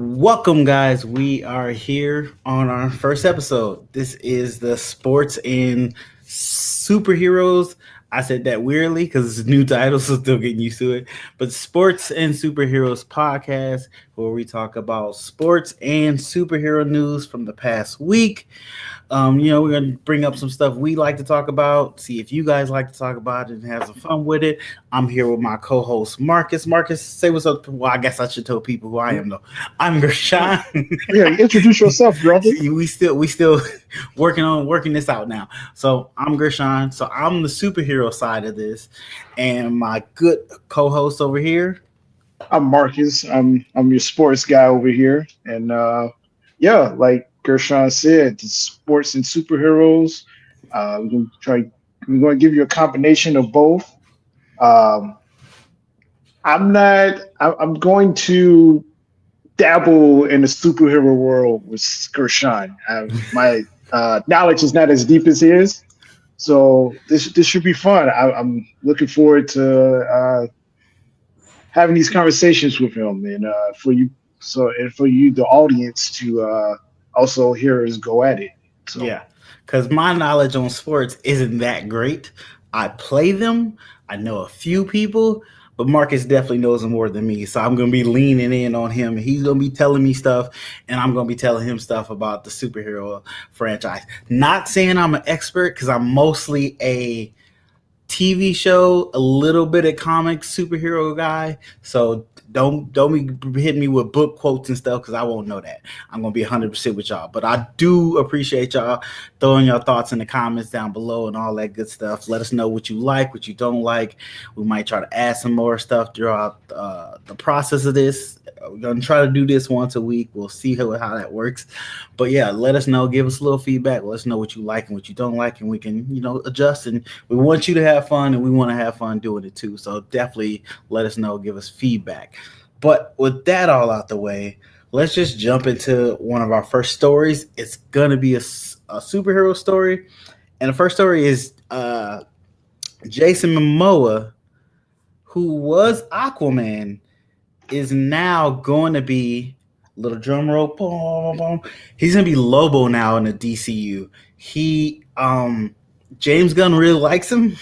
Welcome, guys. We are here on our first episode. This is the sports and superheroes. I said that weirdly because it's a new title, so still getting used to it. But sports and superheroes podcast, where we talk about sports and superhero news from the past week. We're gonna bring up some stuff we like to talk about, see if you guys like to talk about it and have some fun with it. I'm here with my co-host Marcus. Marcus, say what's up. Well, I guess I should tell people who I am though. I'm Gershawn. Yeah, introduce yourself, brother. See, we still working this out now. So I'm Gershawn. So I'm the superhero side of this, and my good co-host over here. I'm Marcus. I'm your sports guy over here, and yeah, like Gershon said, it's sports and superheroes. We're gonna try. We're gonna give you a combination of both. Um, I'm not. I'm going to dabble in the superhero world with Gershon. My knowledge is not as deep as his, so this should be fun. I'm looking forward to having these conversations with him, and for you, the audience, to also hear us go at it. So Yeah, because my knowledge on sports isn't that great. I play them. I know a few people, but Marcus definitely knows more than me. So I'm gonna be leaning in on him. He's gonna be telling me stuff, and I'm gonna be telling him stuff about the superhero franchise. Not saying I'm an expert because I'm mostly a TV show, a little bit of comic superhero guy. So don't be hitting me with book quotes and stuff because I won't know that. I'm gonna be 100% with y'all. But I do appreciate y'all throwing your thoughts in the comments down below and all that good stuff. Let us know what you like, what you don't like. We might try to add some more stuff throughout the process of this. We're gonna try to do this once a week. We'll see how that works. But yeah, let us know. Give us a little feedback. Let us know what you like and what you don't like, and we can adjust. And we want you to have fun, and we want to have fun doing it too. So definitely let us know. Give us feedback. But with that all out the way, let's just jump into one of our first stories. It's gonna be a superhero story, and the first story is Jason Momoa, who was Aquaman, is now going to be little drum roll. Boom, boom. He's gonna be Lobo now in the DCU. He James Gunn really likes him,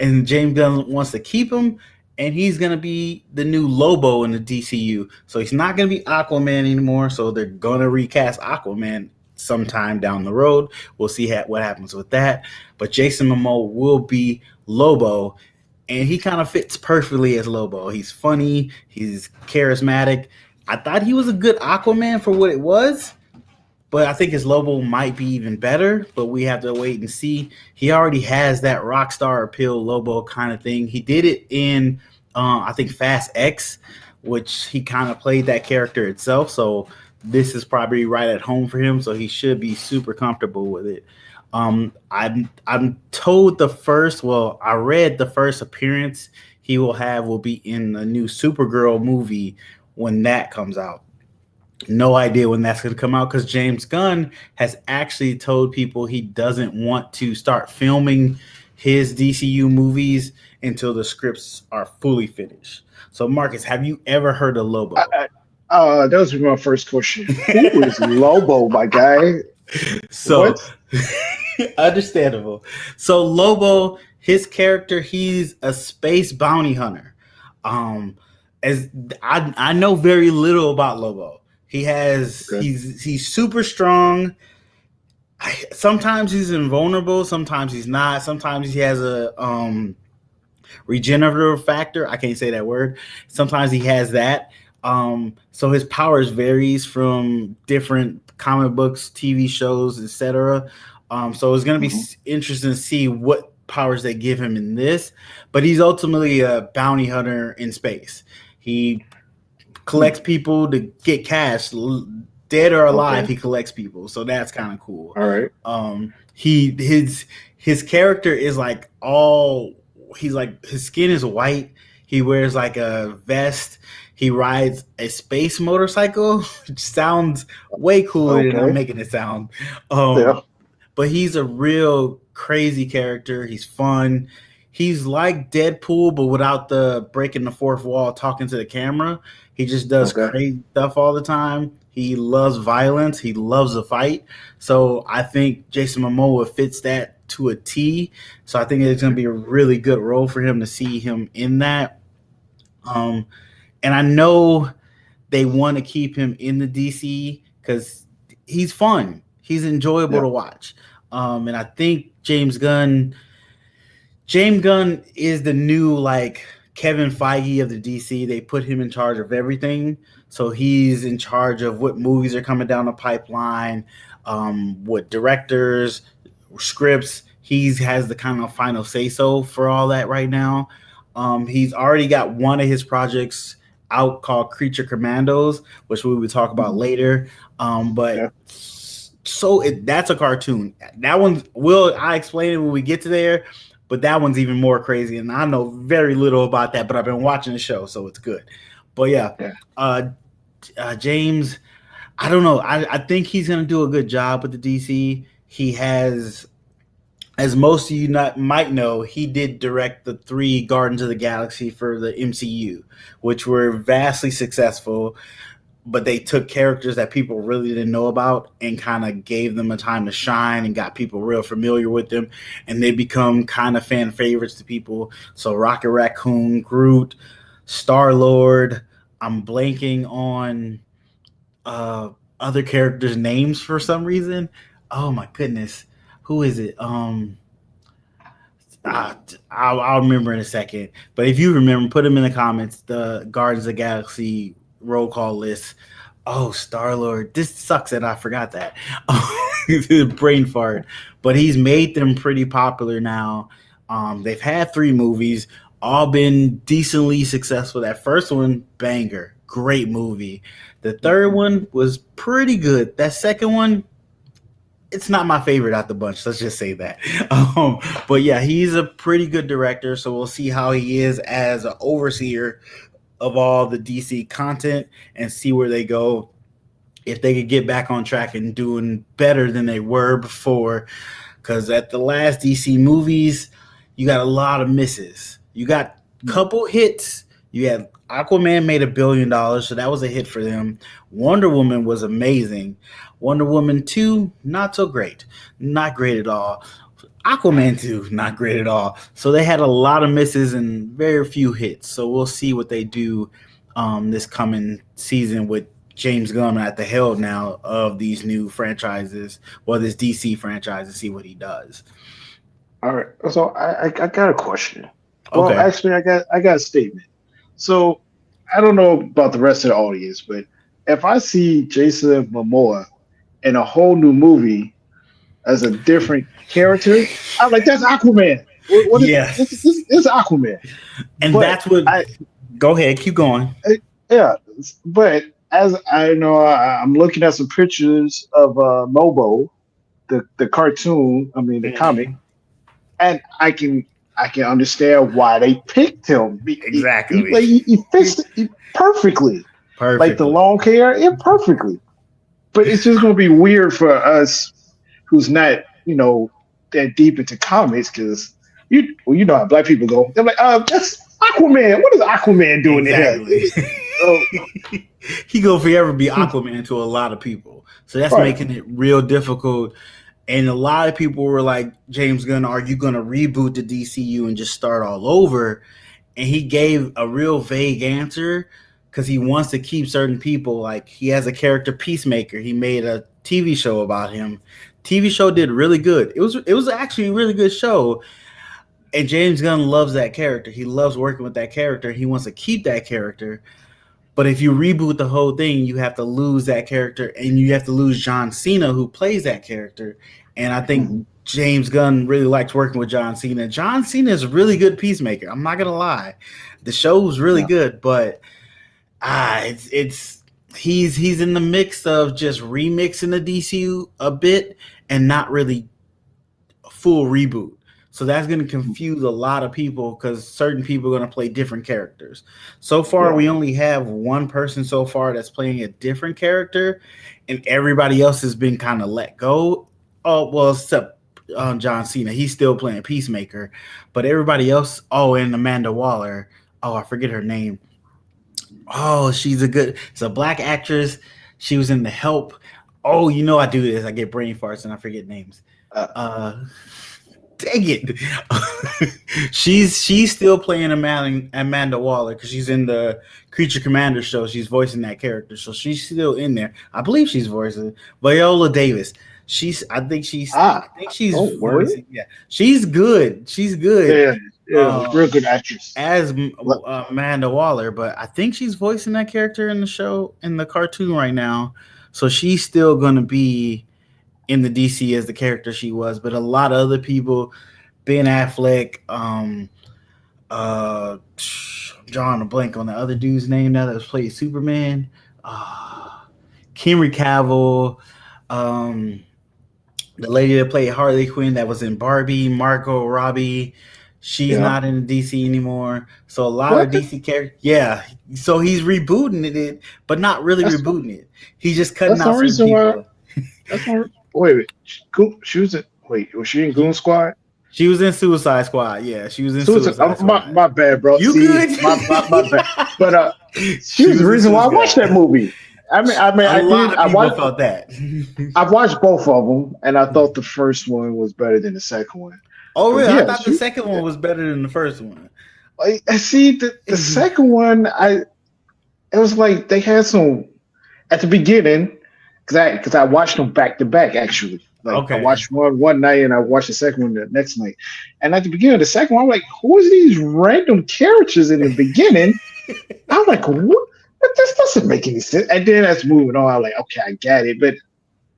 and James Gunn wants to keep him, and he's gonna be the new Lobo in the DCU. So he's not gonna be Aquaman anymore. So they're gonna recast Aquaman sometime down the road. We'll see what happens with that. But Jason Momoa will be Lobo, and he kind of fits perfectly as Lobo. He's funny, he's charismatic. I thought he was a good Aquaman for what it was, but I think his Lobo might be even better. But we have to wait and see. He already has that rock star appeal Lobo kind of thing. He did it in, I think, Fast X, which he kind of played that character itself. So this is probably right at home for him. So he should be super comfortable with it. I'm told the first. Well, I read the first appearance he will be in the new Supergirl movie when that comes out. No idea when that's going to come out because James Gunn has actually told people he doesn't want to start filming his DCU movies until the scripts are fully finished. So, Marcus, have you ever heard of Lobo? that was my first question. Who is Lobo, my guy? So, What? understandable. So, Lobo, his character, he's a space bounty hunter. Um, as I know very little about Lobo. Okay. He's super strong. Sometimes he's invulnerable. Sometimes he's not. Sometimes he has a regenerative factor. I can't say that word. Sometimes he has that. So his powers varies from different comic books, TV shows, etc. So it's gonna be Mhm. interesting to see what powers they give him in this. But he's ultimately a bounty hunter in space. He Hmm. collects people to get cash, dead or alive. Okay. He collects people, so that's kind of cool. All right. He his character is like all he's like his skin is white. He wears like a vest. He rides a space motorcycle, which sounds way cooler than I'm Okay. making it sound. Yeah. But he's a real crazy character. He's fun. He's like Deadpool, but without the breaking the fourth wall, talking to the camera. He just does Okay. crazy stuff all the time. He loves violence. He loves a fight. So I think Jason Momoa fits that to a T. So I think it's going to be a really good role for him to see him in that. Um, and I know they want to keep him in the DC because he's fun. He's enjoyable Yeah. to watch. And I think James Gunn is the new like Kevin Feige of the DC. They put him in charge of everything, so he's in charge of what movies are coming down the pipeline, what directors, scripts. He has the kind of final say so for all that right now. He's already got one of his projects out called Creature Commandos, which we will talk about Mhm. later. But Yeah. that's a cartoon. That one's will I explain it when we get to there, but that one's even more crazy, and I know very little about that, but I've been watching the show, so it's good. But yeah, Yeah. uh, James, I don't know. I think he's gonna do a good job with the DC. He has, as most of you not might know, he did direct the three Guardians of the Galaxy for the MCU, which were vastly successful, but they took characters that people really didn't know about and kind of gave them a time to shine and got people real familiar with them, and they become kind of fan favorites to people. So Rocket Raccoon, Groot, Star Lord. I'm blanking on uh, other characters' names for some reason. Oh my goodness, who is it? I'll remember in a second. But if you remember, put them in the comments. The Guardians of the Galaxy roll call list. Oh, Star Lord. This sucks that I forgot that. Brain fart. But he's made them pretty popular now. They've had three movies, all been decently successful. That first one, banger. Great movie. The third Mhm. one was pretty good. That second one, it's not my favorite out the bunch. Let's just say that. But yeah, he's a pretty good director. So we'll see how he is as an overseer of all the DC content and see where they go. If they could get back on track and doing better than they were before, because at the last DC movies, you got a lot of misses. You got a Yeah. couple hits. You had Aquaman made $1 billion, so that was a hit for them. Wonder Woman was amazing. Wonder Woman 2, not so great. Not great at all. Aquaman 2, not great at all. So they had a lot of misses and very few hits. So we'll see what they do this coming season with James Gunn at the helm now of these new franchises, well, this DC franchise, and see what he does. All right. So I got a question. Well, Okay. actually, I got a statement. So I don't know about the rest of the audience, but if I see Jason Momoa in a whole new movie as a different character, I'm like, that's Aquaman. What is Yes. this is Aquaman. And But that's what. I, Go ahead, keep going. yeah, but as I know, I'm looking at some pictures of Lobo, the cartoon. I mean, the comic, Mhm. and I can understand why they picked him. Exactly. He fits it perfectly, like the Perfectly. long hair, yeah, perfectly. But it's just gonna be weird for us who's not, that deep into comics, because you know how black people go. They're like, that's Aquaman. What is Aquaman doing in here? Exactly. Oh, He gonna forever be Aquaman to a lot of people. So that's right. making it real difficult. And a lot of people were like, James Gunn, are you gonna reboot the DCU and just start all over? And he gave a real vague answer because he wants to keep certain people. Like he has a character Peacemaker. He made a TV show about him. TV show did really good. It was actually a really good show. And James Gunn loves that character. He loves working with that character. He wants to keep that character. But if you reboot the whole thing, you have to lose that character and you have to lose John Cena who plays that character. And I think Mhm. James Gunn really likes working with John Cena. John Cena is a really good peacemaker. I'm not gonna lie. The show was really Yeah, good, but it's he's in the mix of just remixing the DCU a bit and not really a full reboot. So that's going to confuse a lot of people because certain people are going to play different characters. So far, yeah, we only have one person so far that's playing a different character, and everybody else has been kind of let go. Oh well, except John Cena. He's still playing Peacemaker, but everybody else. Oh, and Amanda Waller. Oh, I forget her name. Oh, she's a good. It's a black actress. She was in The Help. Oh, you know I do this. I get brain farts and I forget names. Uh, Uh, Dang it. She's still playing Amanda Waller because she's in the Creature Commander show. She's voicing that character, so she's still in there. I believe she's voicing Viola Davis. I think she's oh, word. voicing. Yeah, she's good. She's good. Yeah, yeah, real Um, good actress. as Let- Amanda Waller, but I think she's voicing that character in the show in the cartoon right now. So she's still gonna be in the DC as the character she was, but a lot of other people, Ben Affleck, I'm drawing a blank on the other dude's name now that was played Superman, uh, Henry Cavill, um, the lady that played Harley Quinn that was in Barbie, Margot Robbie. She's yeah. not in the DC anymore. So a lot of What? DC characters, yeah. So he's rebooting it, but not really That's rebooting it. He's just cutting that's the out certain reason why. people. That's not. Wait. She was in. Wait, was she in Goon Squad? She was in Suicide Squad. Yeah, she was in Suicide. Suicide My, Squad. my bad, bro. You See, good? my bad. But she She was was the in reason why I Suicide. watched that movie. I A lot did. of people felt that. I watched both of them, and I thought the first one was better than the second one. Oh, But really? I yeah, thought the second one was better than the first one. I see the second one. It was like they had some at the beginning because I watched them back to back actually. Like I Okay. watched one night and I watched the second one the next night. And at the beginning of the second one, I'm like, who is these random characters in the beginning? I'm like, what? But this doesn't make any sense. And then as moving on, I'm like, okay, I get it. But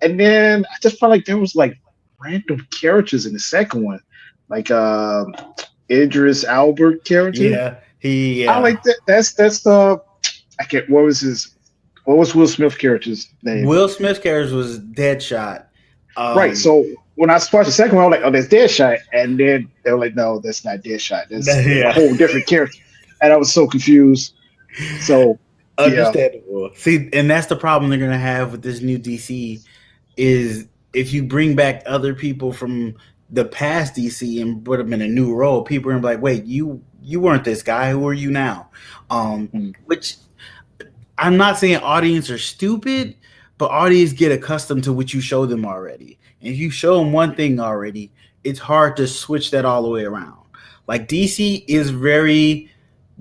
and then I just felt like there was like random characters in the second one, like Idris Albert character. Yeah. I Yeah. like that. That's the I can't. What was Will Smith character's name? Will Smith's character was Deadshot. Right. Um, So when I watched the second one, I was like, "Oh, that's Deadshot," and then they were like, "No, that's not Deadshot. That's a yeah. whole different character." And I was so confused. So yeah, Understandable. See, and that's the problem they're gonna have with this new DC is if you bring back other people from the past DC and put them in a new role, people are gonna be like, "Wait, you weren't this guy. Who are you now?" mm, Which I'm not saying audience are stupid, but audience get accustomed to what you show them already. And if you show them one thing already, it's hard to switch that all the way around. Like DC is very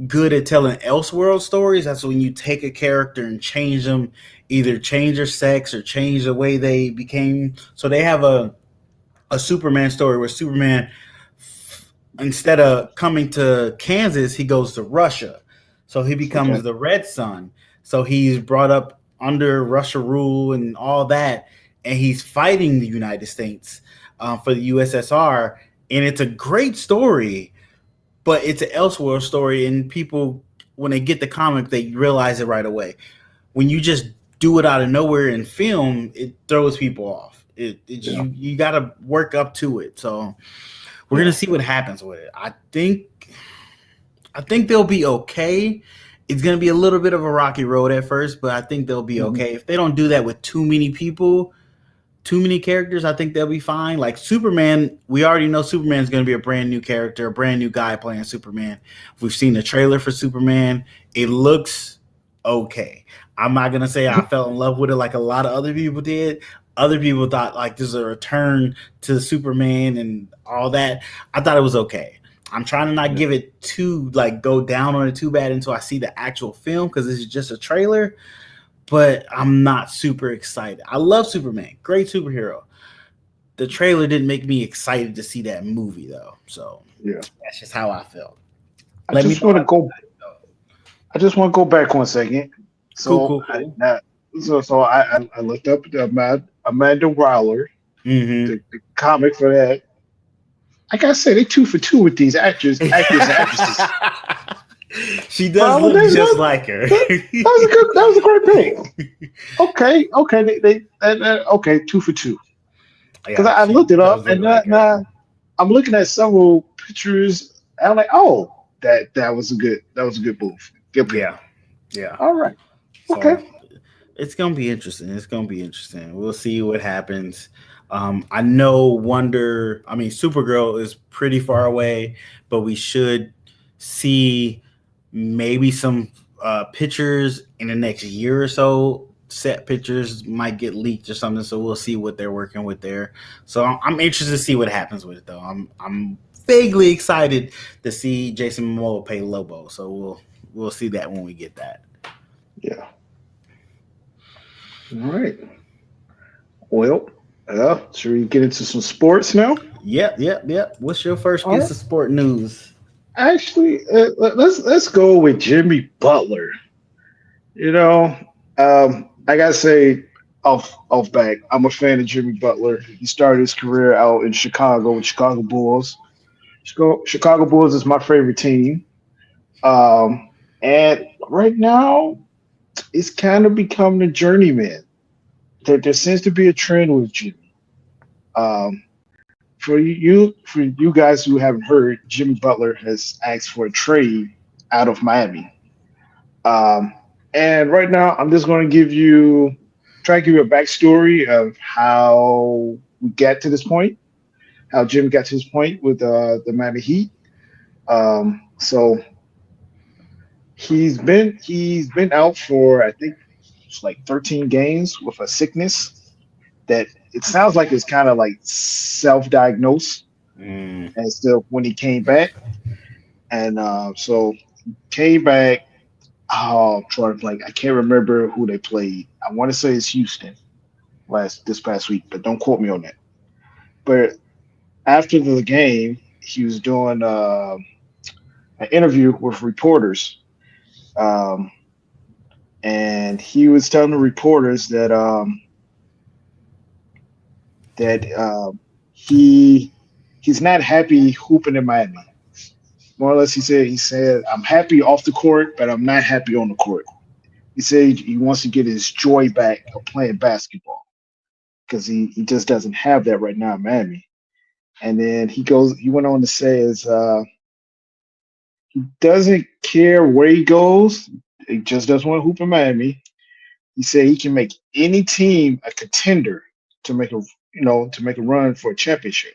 good at telling Elseworld stories. That's when you take a character and change them, either change their sex or change the way they became. So they have a Superman story where Superman, instead of coming to Kansas, he goes to Russia. So he becomes okay, the Red Sun. So he's brought up under Russia rule and all that, and he's fighting the United States for the USSR. And it's a great story, but it's an Elseworld story, and people, when they get the comic, they realize it right away. When you just do it out of nowhere in film, it throws people off. yeah, You got to work up to it. So we're yeah, gonna see what happens with it. I think they'll be okay. It's gonna be a little bit of a rocky road at first, but I think they'll be hmm okay. If they don't do that with too many people, too many characters, I think they'll be fine. Like Superman, we already know Superman's going to be a brand new character, a brand new guy playing Superman. We've seen the trailer for Superman. It looks okay. I'm not going to say I fell in love with it like a lot of other people did. Other people thought like this is a return to Superman and all that. I thought it was okay. I'm trying to not yeah, give it too like go down on it too bad until I see the actual film because this is just a trailer, but I'm not super excited. I love Superman, great superhero. The trailer didn't make me excited to see that movie though, so yeah. that's just how I felt. I Let me just know want to how go. I just want to go back 1 second. cool, So cool, cool. I looked up the Amanda Waller, Mm-hmm. the comic for that. I gotta say they 2 for 2 with these actors and actresses. She does look just like her. That was a good. That was a great pick. Okay. Okay, 2 for 2. Because Yeah, I she looked it does up look and like her. now I'm looking at several pictures. And I'm like, oh, that was a good move. Good pick. Yeah, yeah. All right. So Okay. It's gonna be interesting. It's gonna be interesting. We'll see what happens. I know Supergirl is pretty far away, but we should see maybe some pictures in the next year or so. Set pictures might get leaked or something, so we'll see what they're working with there. So I'm interested to see what happens with it, though. I'm vaguely excited to see Jason Momoa play Lobo. So we'll see that when we get that. Yeah. All right. Well, should we get into some sports now? Yep. What's your first All piece right. of sport news? Actually, let's go with Jimmy Butler. You know, I gotta say, off back, I'm a fan of Jimmy Butler. He started his career out in Chicago with Chicago Bulls. Chicago Bulls is my favorite team. And right now, it's kind of become the journeyman. There seems to be a trend with Jimmy. Um, for you guys who haven't heard, Jimmy Butler has asked for a trade out of Miami. Um, and right now, I'm just going to try to give you a backstory of how we get to this point, how Jim got to this point with the Miami Heat. So he's been out for I think it's like 13 games with a sickness that it sounds like it's kind of like self-diagnosed. Mm, And still, when he came back, and so came back. Oh, I'm trying to like I can't remember who they played. I want to say it's Houston last this past week, but don't quote me on that. But after the game, he was doing an interview with reporters, um, and he was telling the reporters that he he's not happy hooping in Miami. More or less, he said I'm happy off the court, but I'm not happy on the court. He said he wants to get his joy back of playing basketball because he just doesn't have that right now in Miami. And then he went on to say he doesn't care where he goes. He just doesn't want to hoop in Miami. He said he can make any team a contender to make a run for a championship.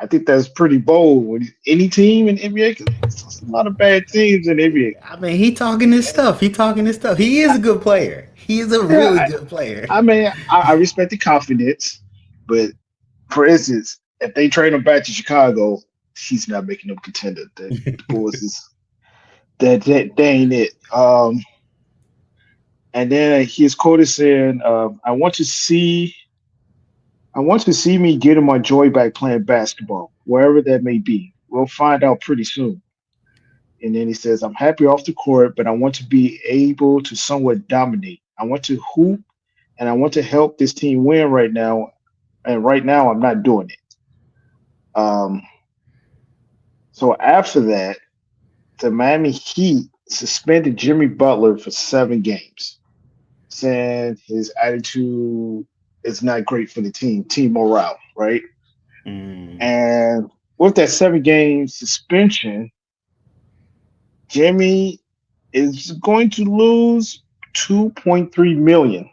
I think that's pretty bold. Any team in NBA, 'cause there's a lot of bad teams in NBA. I mean, he talking his stuff. He talking his stuff. He is a good player. He is a Yeah, really good player. I mean, I respect the confidence, but for instance, if they trade him back to Chicago, he's not making them contender. The Bulls is that ain't it. And then his quote is saying, I want to see me getting my joy back playing basketball, wherever that may be. We'll find out pretty soon." And then he says, "I'm happy off the court, but I want to be able to somewhat dominate. I want to hoop, and I want to help this team win right now. And right now, I'm not doing it." Um, so after that, the Miami Heat suspended Jimmy Butler for 7 games, saying his attitude is not great for the team morale, right? Mm. And with that 7 game suspension, Jimmy is going to lose 2.3 million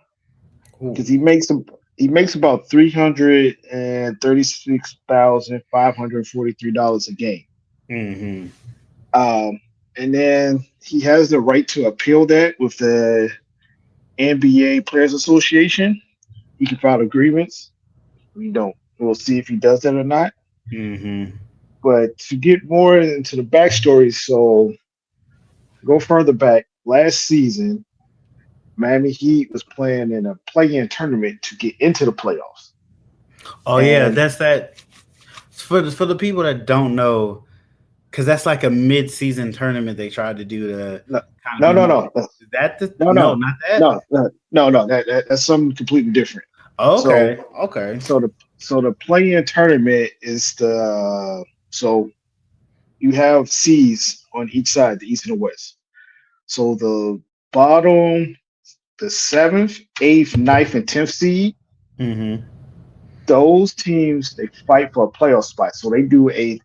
Ooh. because he makes about $336,543 a game. Mm-hmm. Um, and then he has the right to appeal that with the NBA Players Association. He can file a grievance. We don't. We'll see if he does that or not. Mm-hmm. But to get more into the backstory, so go further back. Last season, Miami Heat was playing in a play-in tournament to get into the playoffs, Oh yeah, and that's that. For the people that don't know, because that's like a mid-season tournament they tried to do to no, kind of no, be no, more. no, Is that the no, no? no, Not that. no. That's something completely different. So, Okay. Okay. so the play-in tournament is so you have seeds on each side, the East and the West. So the bottom, the seventh, eighth, ninth, and 10th seed, Mm-hmm. those teams they fight for a playoff spot. So they do a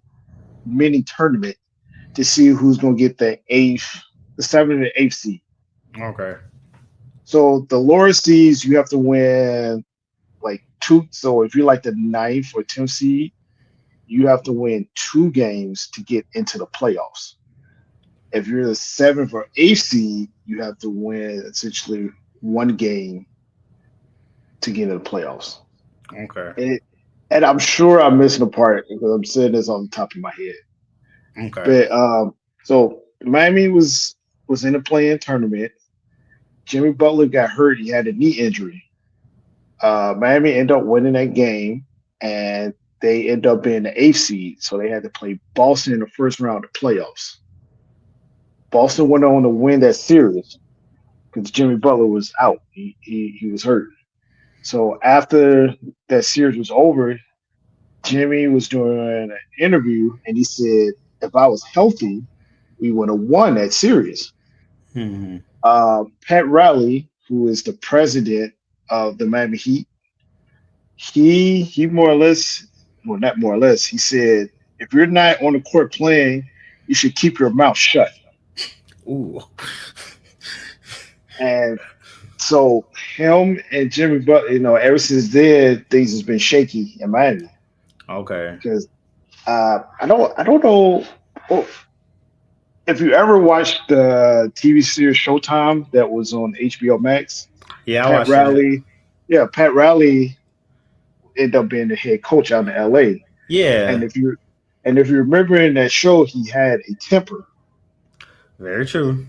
mini tournament to see who's going to get the seventh and eighth seed. Okay. So the lower seeds, you have to win like two. So if you're like the ninth or 10th seed, you have to win two games to get into the playoffs. If you're the seventh or eighth seed, you have to win essentially one game to get into the playoffs. Okay. And, and I'm sure I'm missing a part because I'm saying this on the top of my head. Okay. But so Miami was in a playing tournament. Jimmy Butler got hurt. He had a knee injury. Miami ended up winning that game, and they ended up being the eighth seed. So they had to play Boston in the first round of the playoffs. Boston went on to win that series because Jimmy Butler was out. He was hurt. So after that series was over, Jimmy was doing an interview, and he said, "If I was healthy, we would have won that series." Hmm. Pat Riley, who is the president of the Miami Heat, he more or less, well, not more or less, he said, if you're not on the court playing, you should keep your mouth shut. Ooh. And so him and Jimmy Butler, ever since then, things has been shaky in Miami Okay. because I don't know oh, if you ever watched the TV series Showtime that was on HBO Max. Yeah, I Pat watched that. Riley, yeah, Pat Riley ended up being the head coach out in LA. And Yeah. if you remember in that show, he had a temper, Very true.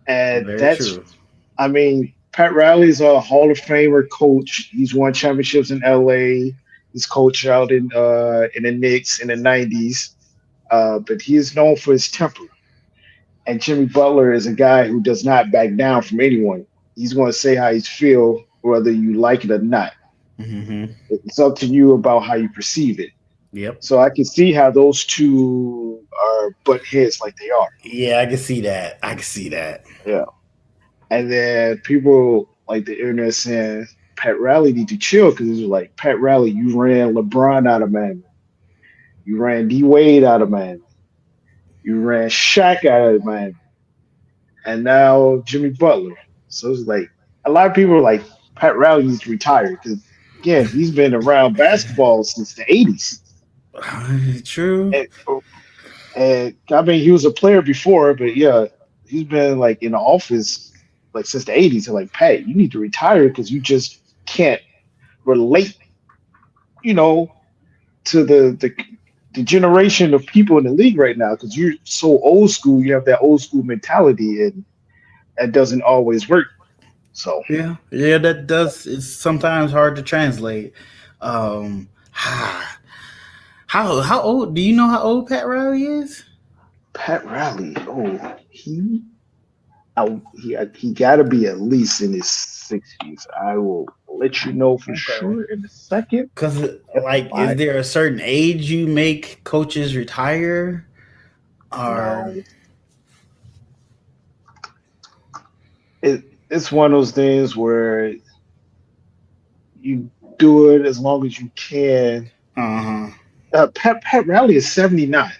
and Very that's true. I mean, Pat Riley's a Hall of Famer coach. He's won championships in LA. He's coached out in the Knicks in the '90s, but he is known for his temper. And Jimmy Butler is a guy who does not back down from anyone. He's going to say how he's feel, whether you like it or not. Hmm. It's up to you about how you perceive it. Yep. So I can see how those two are butt heads like they are. Yeah, I can see that. I can see that. Yeah. And then people like the internet saying Pat Riley need to chill because it's like Pat Riley, you ran LeBron out of Miami, you ran D Wade out of Miami, you ran Shaq out of Miami, and now Jimmy Butler. So it's like a lot of people are like Pat Riley needs to retire because again he's been around basketball since the '80s. True. And, and I mean he was a player before, but yeah, he's been like in the office like since the '80s. So like Pat, you need to retire because you just can't relate, you know, to the generation of people in the league right now because you're so old school. You have that old school mentality, and that doesn't always work. So Yeah. Yeah, that does. It's sometimes hard to translate. How old? Do you know how old Pat Riley is? Pat Riley, oh, he got to be at least in his 60s. I will let you know for Okay. sure in a second Because, if I like, is find. there a certain age you make coaches retire? Or No, it's one of those things where you do it as long as you can. uh huh. Pat Riley is 79.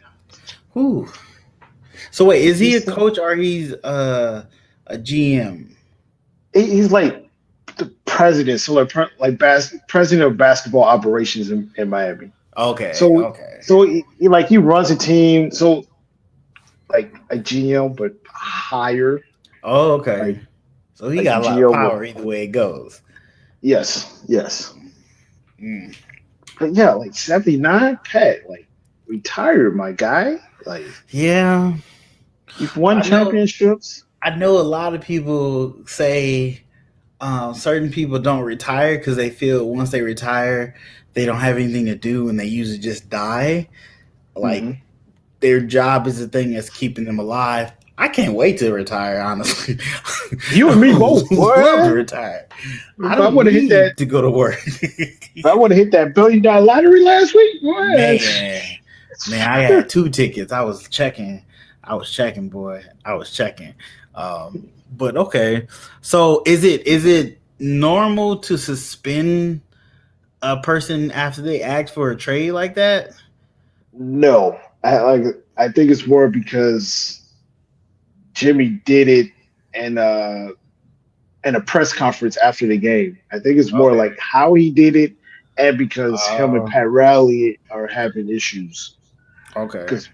Who? So wait, is he a He's coach or he's a GM? he's like the president, so president of basketball operations in Miami. Okay. So Okay. he runs a team, so like a GM, but higher, Oh, okay. like So he like a got a lot of GM with power either way it goes. yes. Mm. But yeah, like 79, Pat, like retired, my guy. Like Yeah, you've won I know. championships. I know a lot of people say certain people don't retire because they feel once they retire, they don't have anything to do and they usually just die. Like Hmm. their job is the thing that's keeping them alive. I can't wait to retire, honestly. You and me I both, would love to boy. retire. I If I don't would have hit that, need to go to work. if I would have hit that $1 billion lottery last week, boy, Man, man, I had two tickets. I was checking. I was checking, boy. I was checking. But okay. So is it normal to suspend a person after they ask for a trade like that? no. I think it's more because Jimmy did it, and in a press conference after the game. I think it's more Okay. like how he did it, and because him and Uh, Pat Riley are having issues. okay. Because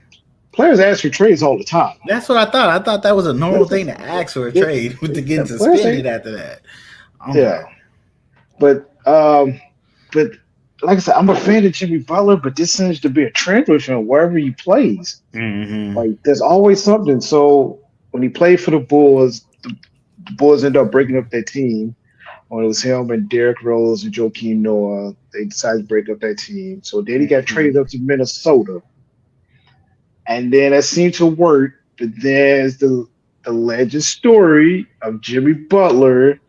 players ask for trades all the time. That's what I thought. I thought that was a normal Players, thing to ask for a yeah, trade to yeah, get players say, suspended after that. yeah. Okay. But but like I said, I'm a fan of Jimmy Butler, but this seems to be a trend with him wherever he plays. Mm-hmm. Like there's always something. So when he played for the Bulls ended up breaking up their team. When it was him and Derrick Rose and Joakim Noah, they decided to break up that team. So then he got Mm-hmm. traded up to Minnesota, and then that seemed to work. But there's the legend story of Jimmy Butler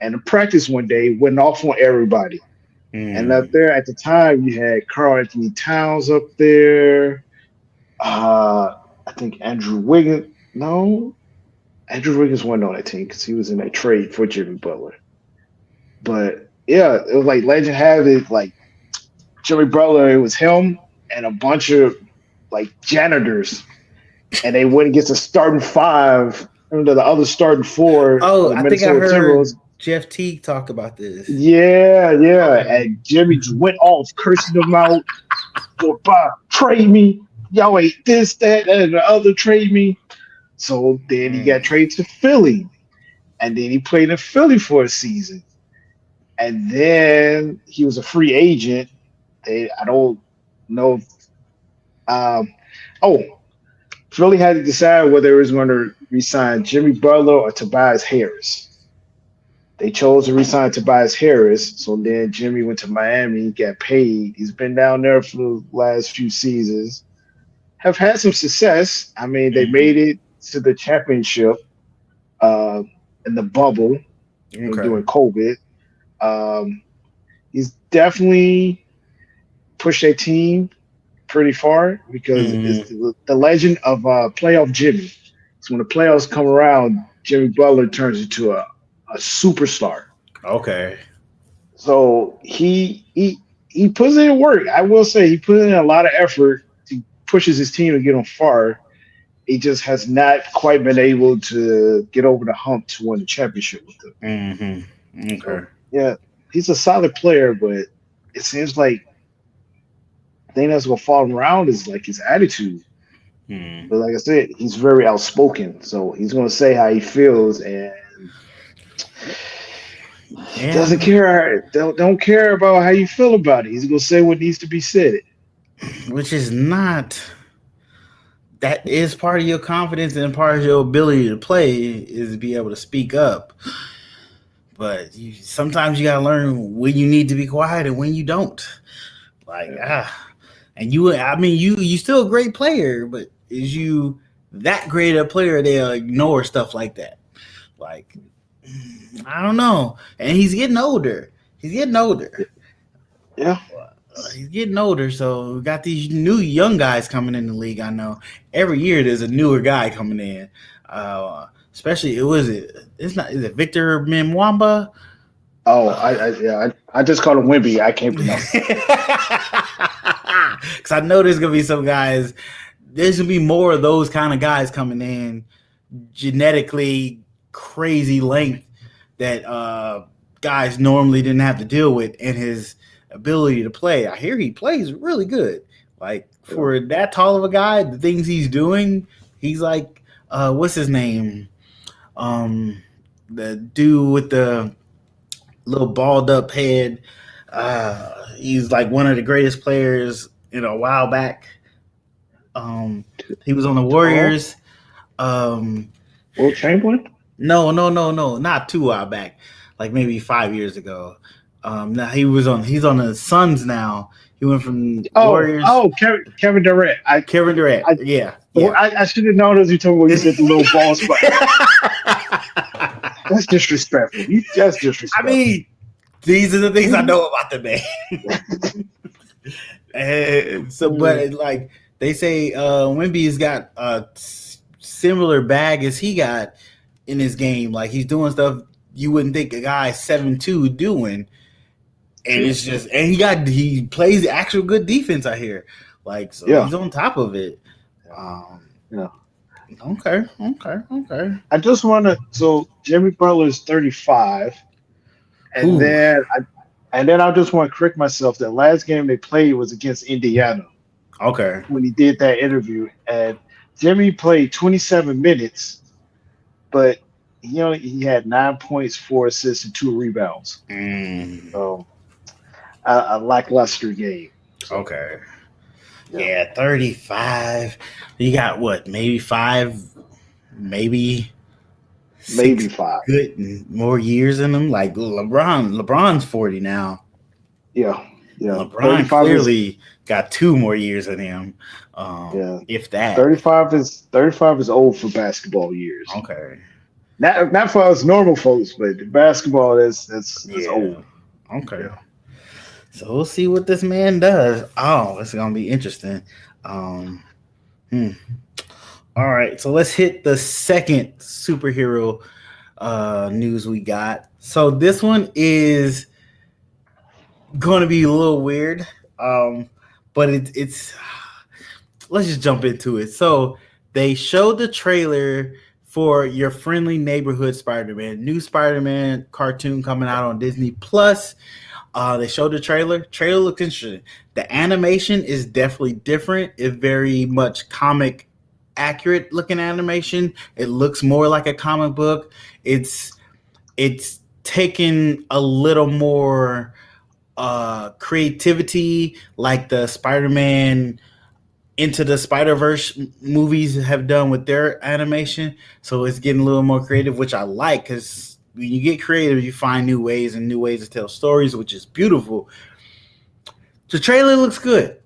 and the practice one day went off on everybody. And up Mm. there at the time, you had Carl Anthony Towns up there. I think Andrew Wiggins. No, Andrew Wiggins wasn't on that team because he was in a trade for Jimmy Butler. But yeah, it was like legend have it. Like Jimmy Butler, it was him and a bunch of like janitors, and they went against the starting five. Under the other starting four of Oh, the I think I Minnesota Timberwolves. heard Jeff Teague talk about this. Yeah, yeah. Okay. And Jimmy just went off, cursing them out. For Bob, trade me. Y'all ain't this, that, and the other trade me. So then he got Mm. traded to Philly. And then he played in Philly for a season. And then he was a free agent. I don't know. Um, oh, Philly had to decide whether it was going to resign Jimmy Butler or Tobias Harris. They chose to resign Tobias Harris. So then Jimmy went to Miami, he got paid. He's been down there for the last few seasons. Have had some success. I mean, they made Mm-hmm. it to the championship uh, in the bubble Okay. during COVID. Um, he's definitely pushed their team pretty far because it's Mm-hmm. the legend of playoff Jimmy. So when the playoffs come around, Jimmy Butler turns into a superstar. Okay. So he puts in work. I will say he put in a lot of effort to pushes his team to get them far. He just has not quite been able to get over the hump to win the championship with them. Mm-hmm. Okay. So yeah, he's a solid player, but it seems like the thing that's gonna fall him around is like his attitude. Mm. But like I said, he's very outspoken, so he's gonna say how he feels, and he Yeah. doesn't care. Don't care about how you feel about it. He's gonna say what needs to be said. Which is not. That is part of your confidence and part of your ability to play is to be able to speak up. But sometimes you gotta learn when you need to be quiet and when you don't. Like Yeah, and I mean, you still a great player, but is you that great a player they'll ignore stuff like that? Like I don't know. And he's getting older. He's getting older. yeah, He's getting older, so we got these new young guys coming in the league. I know every year there's a newer guy coming in. Especially it was it. It's not. Is it Victor Mwamba? Oh, Uh, I just called him Wimby. I can't pronounce it. Because I know there's gonna be some guys. There's gonna be more of those kind of guys coming in, genetically crazy length that guys normally didn't have to deal with, and his ability to play. I hear he plays really good. Like Yeah. for that tall of a guy, the things he's doing, he's like, what's his name? The dude with the little balled up head. He's like one of the greatest players in a while back. Um, he was on the Tall, Warriors. Um, Will Chamberlain. no, not too while back, like maybe 5 years ago. Now he's on the Suns now. He went from Warriors. Kevin Durant. Kevin Durant, I, yeah, yeah. I should have known as you told me when you said the little ball spot. That's disrespectful. That's I disrespectful. mean, these are the things I know about the man. And so, but like they say, Wimby's got a similar bag as he got in his game. Like he's doing stuff you wouldn't think a guy 7'2" doing, and True. it's just and he plays actual good defense. I hear, like so Yeah. he's on top of it. Yeah. Um, Yeah. Okay, okay, okay. I just want to. So Jimmy Butler is 35, and Ooh, then I just want to correct myself. That last game they played was against Indiana okay. when he did that interview, and Jimmy played 27 minutes, but he had 9 points, 4 assists, and 2 rebounds. Mm, So a lackluster game. So okay. yeah, Yeah, 35. You got what? Maybe five, maybe maybe six five. good more years in them. Like LeBron's 40 now. Yeah, yeah. LeBron 35 is clearly got two more years in him, yeah. if that. 35 is old for basketball years. Okay. Not for us normal folks, but basketball is Yeah. old. Okay. Yeah. So we'll see what this man does. Oh, it's gonna be interesting. Um, hmm. All right, so let's hit the second superhero news we got. So this one is going to be a little weird, but it's let's just jump into it. So they showed the trailer for Your Friendly Neighborhood Spider-Man, new Spider-Man cartoon coming out on Disney Plus. They showed the trailer. Trailer looks interesting. The animation is definitely different. It's very much comic accurate looking animation. It looks more like a comic book. It's taken a little more creativity like the Spider-Man into the Spider-Verse movies have done with their animation. So it's getting a little more creative, which I like because when you get creative, you find new ways and new ways to tell stories, which is beautiful. The trailer looks good.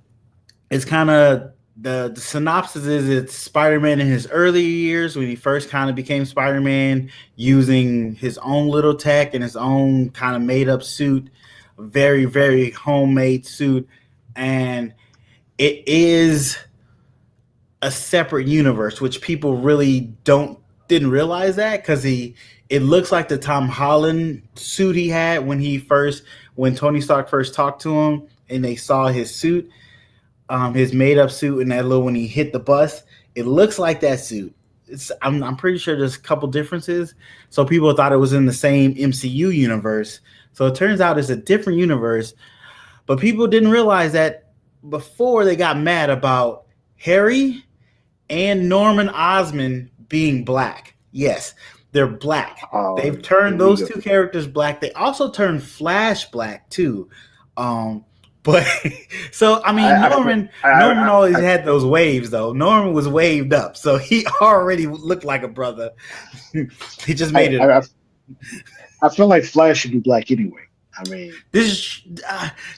It's kind of the synopsis is it's Spider-Man in his early years when he first kind of became Spider-Man using his own little tech and his own kind of made up suit, very very homemade suit, and it is a separate universe, which people really didn't realize that because he it looks like the Tom Holland suit he had when Tony Stark first talked to him and they saw his made up suit and that little when he hit the bus. It looks like that suit. I'm pretty sure there's a couple differences. So people thought it was in the same MCU universe. So it turns out it's a different universe. But people didn't realize that before they got mad about Harry and Norman Osmond being black. Yes, they're black. Oh, They've here turned we those go. two characters black. They also turned Flash black too. Um, but so I mean, I, I, Norman always I, had those waves though. Norman was waved up, so he already looked like a brother. He just I, made it. I, I feel like Flash should be black anyway. I mean, This is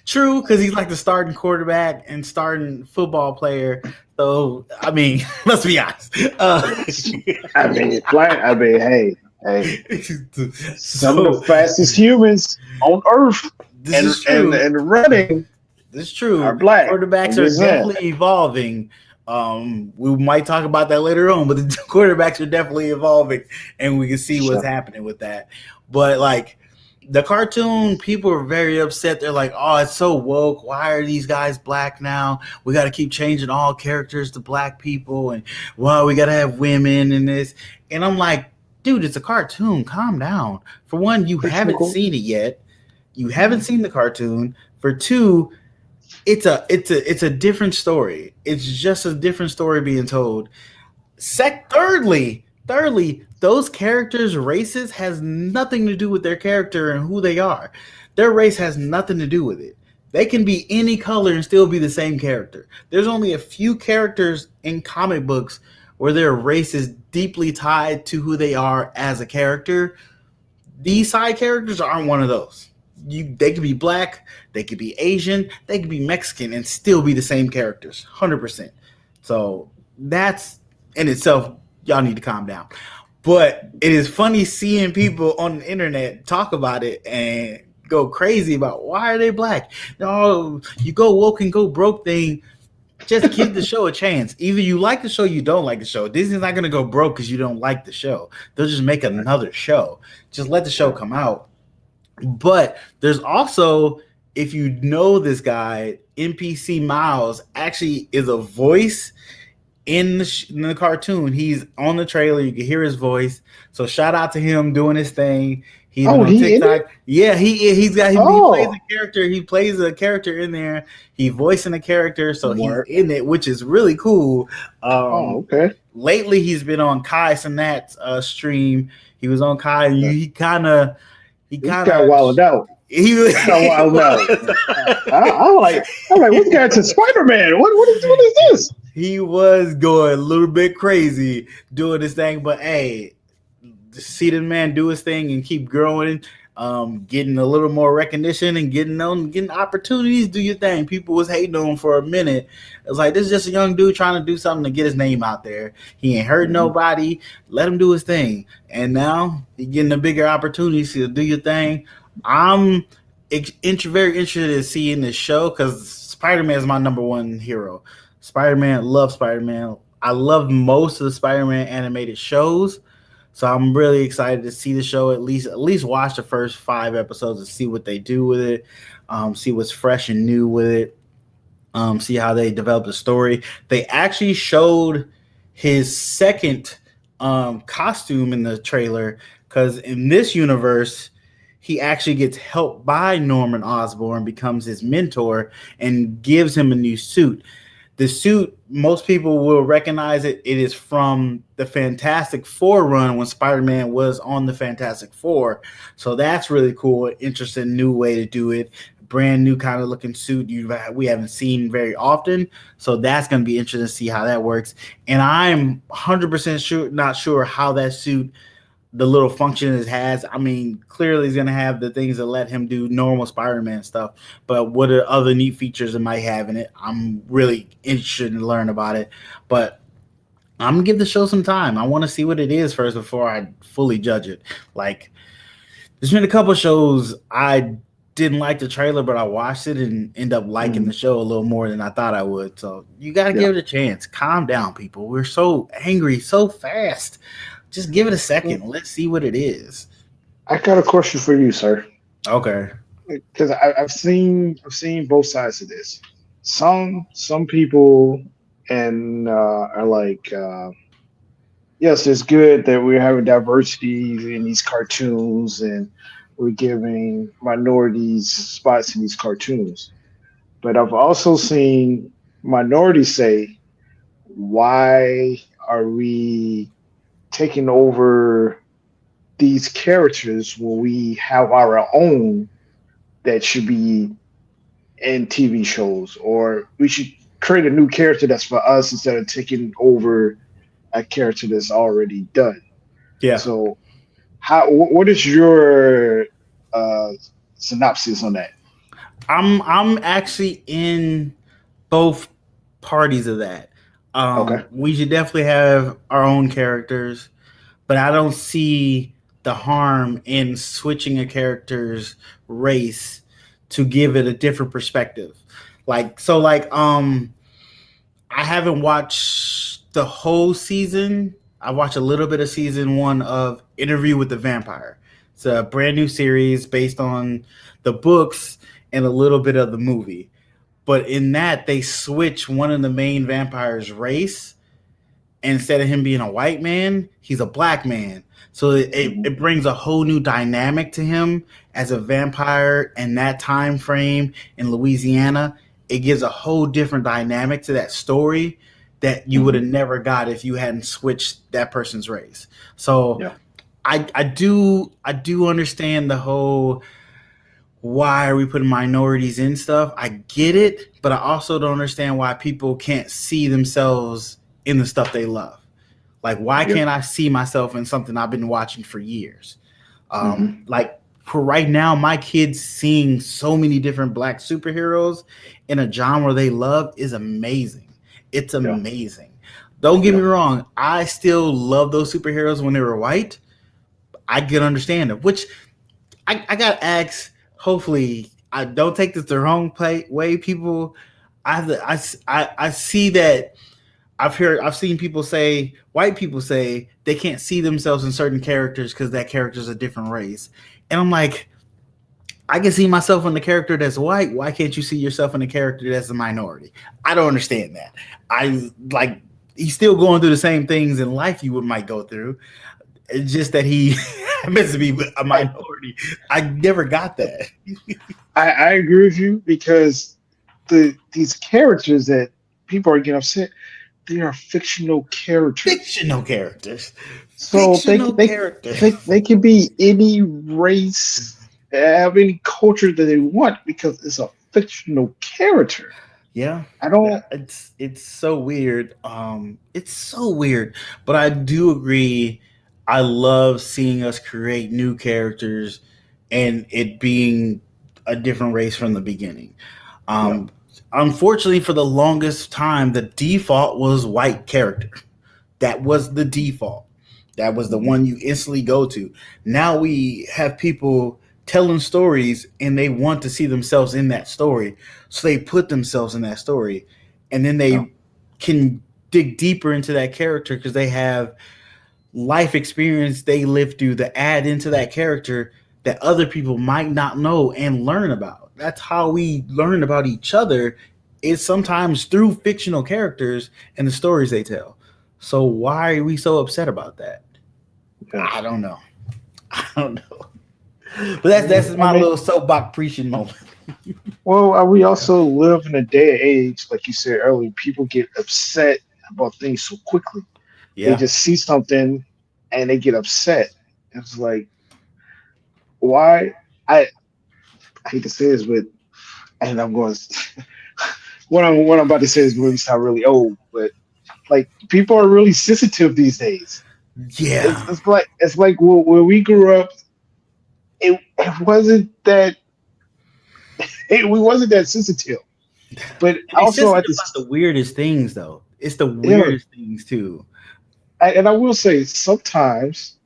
true because he's like the starting quarterback and starting football player. So I mean, let's be honest. Flash. I mean, hey, some of the So fastest humans on Earth this is and true. running This is are true. black. I'm Quarterbacks are just saying. definitely evolving. We might talk about that later on, but the quarterbacks are definitely evolving, and we can see what's Sure. happening with that. But like the cartoon, people are very upset. They're like, "Oh, it's so woke. Why are these guys black now? We got to keep changing all characters to black people, and well, we got to have women in this." And I'm like, "Dude, it's a cartoon. Calm down. For one, you haven't Fictional. seen it yet. You haven't Mhm. seen the cartoon. For two, it's a different story. It's just a different story being told. Thirdly, those characters' races has nothing to do with their character and who they are. Their race has nothing to do with it. They can be any color and still be the same character. There's only a few characters in comic books where their race is deeply tied to who they are as a character. These side characters aren't one of those. They could be black, they could be Asian, they could be Mexican, and still be the same characters, 100%. So that's in itself. Y'all need to calm down. But it is funny seeing people on the internet talk about it and go crazy about why are they black? No, you go woke and go broke thing. Just give the show a chance. Either you like the show, you don't like the show. Disney's not gonna go broke because you don't like the show. They'll just make Right. another show. Just let the show Right. come out. But there's also, if you know this guy, NPC Miles actually is a voice in the cartoon. He's on the trailer. You can hear his voice. So shout out to him doing his thing. He's been Oh, on he in TikTok. it? Yeah, he plays Oh, a character. He plays a character in there. He voicing a character, so he's Mark. in it, which is really cool. Oh, Um, okay. lately he's been on Kai Cenat's stream. He was on Kai, and he This kind guy of wilded out. he, This guy he wilded out. was. I'm like, what's guy to Spider-Man? What is this? He was going a little bit crazy doing this thing, but hey, see the man do his thing and keep growing, getting a little more recognition and getting opportunities. Do your thing. People was hating on him for a minute. It was like, this is just a young dude trying to do something to get his name out there. He ain't hurt Mhm, nobody. Let him do his thing. And now he getting a bigger opportunity to do your thing. I'm very interested in seeing this show because Spider-Man is my number one hero. Spider-Man, love Spider-Man. I love most of the Spider-Man animated shows. So I'm really excited to see the show. At least watch the first 5 episodes and see what they do with it. See what's fresh and new with it. See how they develop the story. They actually showed his second costume in the trailer because in this universe, he actually gets help by Norman Osborn, becomes his mentor, and gives him a new suit. The suit, most people will recognize it. It is from the Fantastic Four run when Spider-Man was on the Fantastic Four. So that's really cool. Interesting new way to do it. Brand new kind of looking suit we haven't seen very often. So that's going to be interesting to see how that works. And I'm 100% sure, not sure how that suit, the little function it has. I mean, clearly he's gonna have the things that let him do normal Spider-Man stuff. But what are other neat features it might have in it? I'm really interested in learn about it. But I'm gonna give the show some time. I want to see what it is first before I fully judge it. Like, there's been a couple shows I didn't like the trailer, but I watched it and end up liking the mhm. show a little more than I thought I would. So you got to Yeah. give it a chance. Calm down, people. We're so angry so fast. Just give it a Well, second. Let's see what it is. I got a question for you, sir. Okay. Because I've seen both sides of this. Some people and are like, yes, it's good that we're having diversity in these cartoons and we're giving minorities spots in these cartoons. But I've also seen minorities say, why are we taking over these characters when we have our own that should be in TV shows, or we should create a new character that's for us instead of taking over a character that's already done. Yeah. So, what is your uh, synopsis on that? I'm actually in both parties of that. Okay. We should definitely have our own characters, but I don't see the harm in switching a character's race to give it a different perspective. I haven't watched the whole season. I watched a little bit of season one of Interview with the Vampire. It's a brand new series based on the books and a little bit of the movie. But in that, they switch one of the main vampires' race. Instead of him being a white man, he's a black man. So Hmm. it brings a whole new dynamic to him as a vampire in that time frame in Louisiana. It gives a whole different dynamic to that story that you would have Hmm. never got if you hadn't switched that person's race. So Yeah. I do understand the whole why are we putting minorities in stuff? I get it, but I also don't understand why people can't see themselves in the stuff they love. Like, why Yeah. can't I see myself in something I've been watching for years? Hmm. Like, for right now, my kids seeing so many different black superheroes in a genre they love is amazing. It's Yeah. amazing. Don't get me Yeah. wrong, I still love those superheroes when they were white. I can understand them, which I got to ask. Hopefully, I don't take this the wrong way. People, I see that I've seen people say, white people say they can't see themselves in certain characters because that character's a different race, and I'm like, I can see myself in the character that's white. Why can't you see yourself in the character that's a minority? I don't understand that. I like he's still going through the same things in life you would might go through. It's just that he happens to be a I, minority. I never got that. I agree with you because these characters that people are getting upset, they are fictional characters. Fictional characters. So Fictional characters. they can be any race, have any culture that they want because it's a fictional character. Yeah, I don't. it's so weird. It's so weird, but I do agree. I love seeing us create new characters and it being a different race from the beginning. Yeah. Um, Unfortunately, for the longest time, the default was white character. That was the default. That was the Mhm. one you instantly go to. Now we have people telling stories and they want to see themselves in that story. So they put themselves in that story and then Yeah. they can dig deeper into that character because they have life experience they live through to add into that character that other people might not know and learn about. That's how we learn about each other is sometimes through fictional characters and the stories they tell. So why are we so upset about that? I Yes. don't know. I don't know. But that's I my mean, little soapbox preaching moment. well, we also live in a day and age, like you said earlier, people get upset about things so quickly. They Yeah. just see something and they get upset. It's like, why? I, I hate to say this, but and I'm going. What I'm about to say is going to sound really old, but like people are really sensitive these days. Yeah. It's like when we grew up, it wasn't that we wasn't that sensitive. But And they also sensitive at about this, the weirdest things though. It's the you know, weirdest things too. and I will say sometimes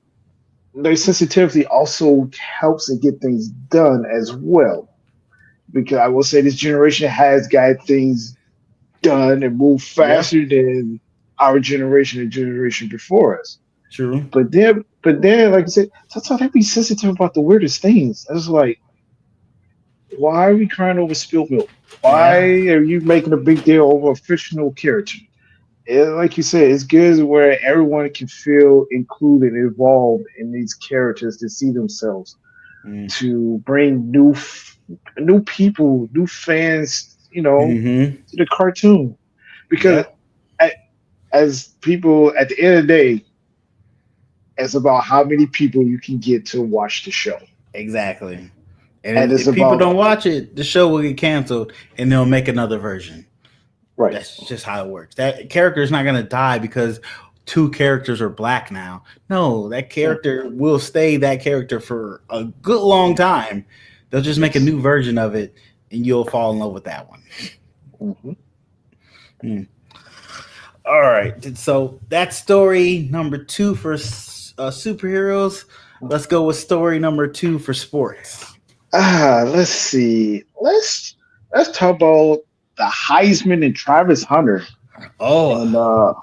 their sensitivity also helps and get things done as well. Because I will say this generation has got things done and moved Yeah. faster than our generation and generation before us. True. But then, like I said, sometimes they be sensitive about the weirdest things. I was like, why are we crying over spilled milk? Why Yeah. are you making a big deal over a fictional character? Like you said, it's good where everyone can feel included, involved in these characters to see themselves, Mm. to bring new people, new fans, Mm-hmm. to the cartoon. Because Yep. a- as people, at the end of the day, it's about how many people you can get to watch the show, Exactly. And and it's if people about don't watch it, the show will get canceled and they'll make another version. right. That's just how it works. That character is not going to die because two characters are black now. No, that Yeah. character will stay that character for a good long time. They'll just make a Yes. new version of it and you'll fall in love with that one. Hmm. Hmm. All right. So that's story number two for superheroes. Let's go with story number two for sports. Let's see. Let's talk about the Heisman and Travis Hunter Oh, and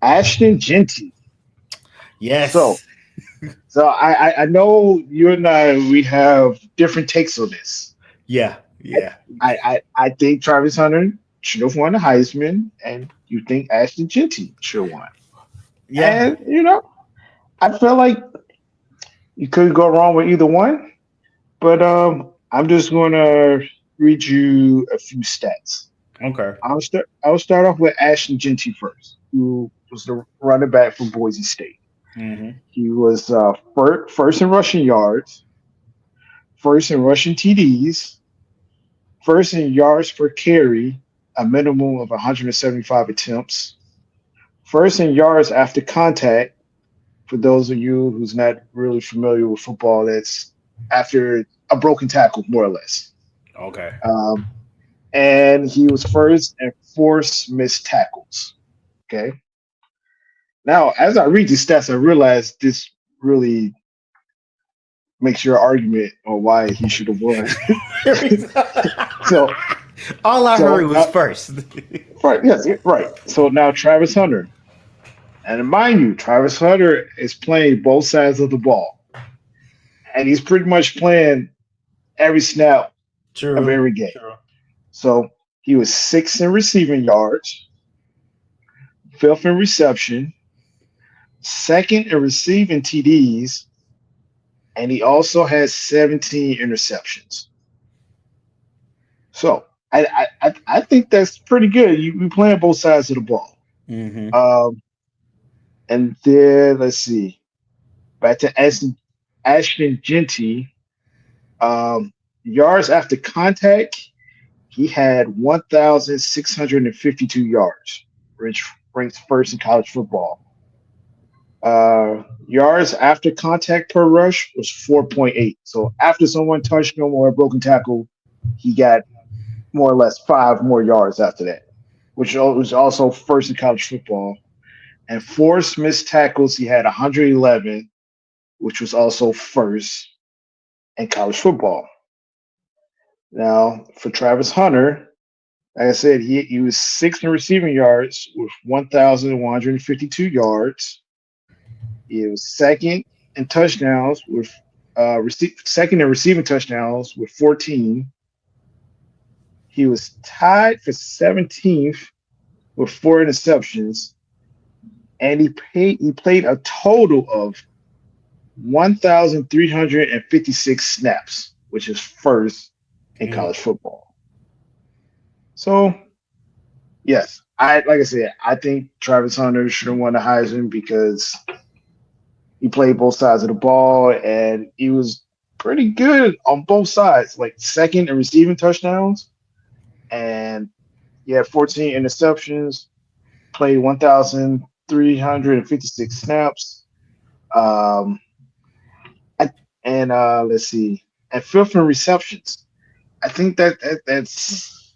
Ashton Genty. So yes. I know you and I we have different takes on this. Yeah. Yeah. I think Travis Hunter should have won the Heisman, and you think Ashton Genty should have won. Yeah. And I feel like you couldn't go wrong with either one. But I'm just gonna read you a few stats. Okay. I'll start off with Ashton Genty first, who was the running back for Boise State. Hmm. He was first in rushing yards, first in rushing TDs, first in yards per carry, a minimum of 175 attempts, first in yards after contact. For those of you who's not really familiar with football, that's after a broken tackle, more or less. Okay. Um, and he was first in forced missed tackles. Okay. Now, as I read these stats, I realize this really makes your argument on why he should have won. so, All I so heard was now, first. right, yes, right. So now Travis Hunter, and mind you, Travis Hunter is playing both sides of the ball, and he's pretty much playing every snap of True. every game. True. So he was sixth in receiving yards, fifth in reception, second in receiving TDs, and he also has 17 interceptions. So I think that's pretty good. You playing both sides of the ball. Mm-hmm. Um, and then let's see, back to Ashton Genty. Um, yards after contact, he had 1,652 yards, which ranks first in college football. Yards after contact per rush was 4.8. So after someone touched him or a broken tackle, he got more or less 5 more yards after that, which was also first in college football. And forced missed tackles, he had 111, which was also first in college football. Now, for Travis Hunter, like I said, he was sixth in receiving yards with 1,152 yards. He was second in touchdowns with second in receiving touchdowns with 14. He was tied for 17th with 4 interceptions, and he played a total of 1,356 snaps, which is first in Mm. college football. So yes, I like I said, I think Travis Hunter should have won the Heisman because he played both sides of the ball and he was pretty good on both sides, like second in receiving touchdowns, and he had 14 interceptions, played 1,356 snaps. Um, and let's see, and fifth in receptions. I think that's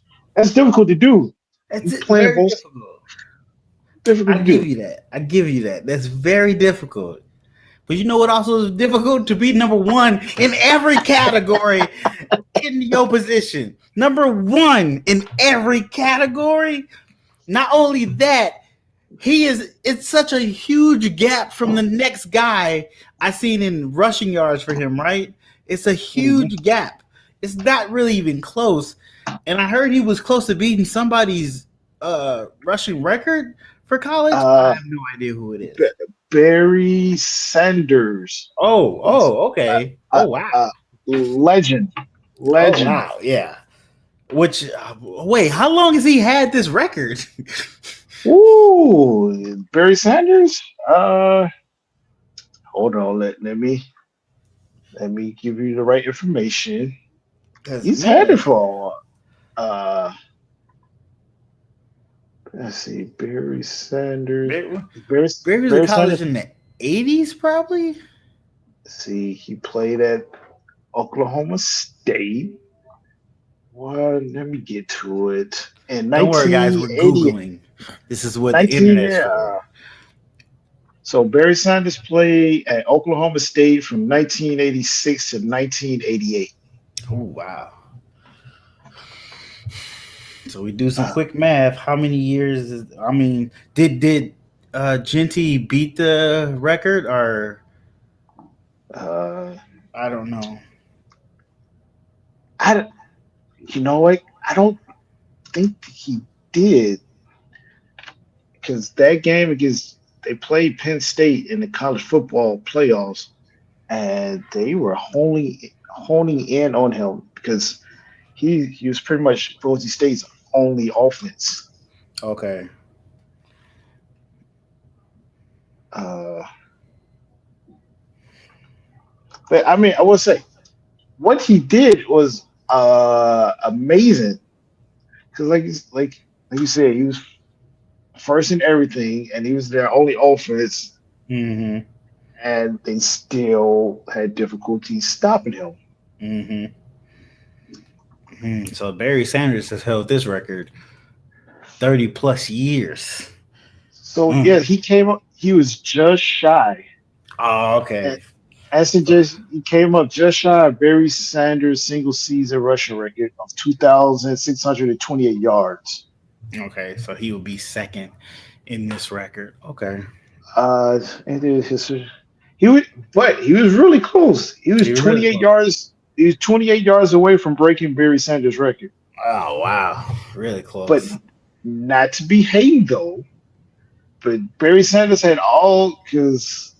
difficult to do. It's You playing very both difficult. difficult I to give do. you that. I give you that. That's very difficult. But you know what also is difficult? To be number one in every category in your position. Number one in every category. Not only that, it's such a huge gap from the next guy I seen in rushing yards for him, right? It's a Mhm. huge gap. It's not really even close. And I heard he was close to beating somebody's rushing record for college. I Uh, have no idea who it B- is. Barry Sanders. Oh, He's a, okay. a, Oh wow. a legend. Oh Legend. wow, yeah. Which wait, how long has he had this record? Ooh, Barry Sanders. Hold on. Let me give you the right information. Because He's had it man, for. Uh, let's see. Barry Sanders. Barry, Barry Barry was in Barry college Sanders. in the '80s, probably. See, he played at Oklahoma State. Well, let me get to it. In Don't worry, guys. We're 1980, googling. This is what the 19 internet's for. so Barry Sanders played at Oklahoma State from 1986 to 1988. Oh wow. So we do some Uh, quick math. How many years? I mean, did Genty beat the record, or uh, I don't know. I, don't- you know what? I don't think he did because that game against they played Penn State in the college football playoffs, and they were honing in on him because he was pretty much Boise State's only offense. Okay. Uh, but I mean, I will say what he did was amazing because, like you said, he was first in everything, and he was their only offense, Mm-hmm. and they still had difficulty stopping him. Mm-hmm. So Barry Sanders has held this record 30 plus years. So Mm. yeah, he came up. He was just shy. Oh, And okay. as just he came up just shy of Barry Sanders' single season rushing record of 2,628 yards. Okay. So he will be second in this record. Okay. And then he was, but he was really close. He was He was really 28 close. yards. He was 28 yards away from breaking Barry Sanders' record. Oh wow. Really But close. not to be hated though. but Barry Sanders had all because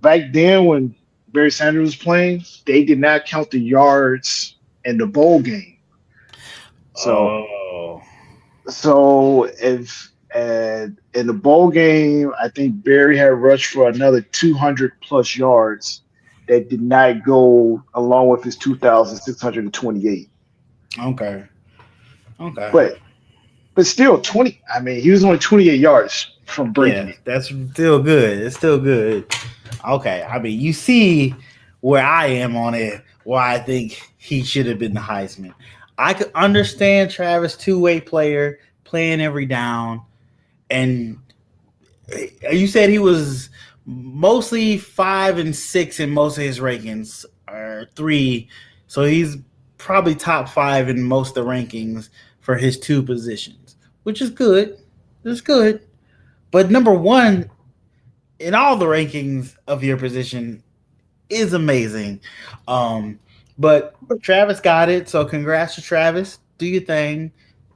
back then when Barry Sanders was playing, they did not count the yards in the bowl game. So Oh, so if in the bowl game, I think Barry had rushed for another 200 plus yards that did not go along with his 2,628. okay, okay. But still 20. I mean, he was only 28 yards from breaking Yeah, it. that's still good. It's still good. Okay, I mean, you see where I am on it. Why I think he should have been the Heisman. I could understand Travis, two-way player, playing every down, and you said he was mostly 5 and 6 in most of his rankings, or three. So he's probably top five in most of the rankings for his two positions, which is good. It's good. But number one in all the rankings of your position is amazing. Um, but Travis got it, so congrats to Travis. Do your thing.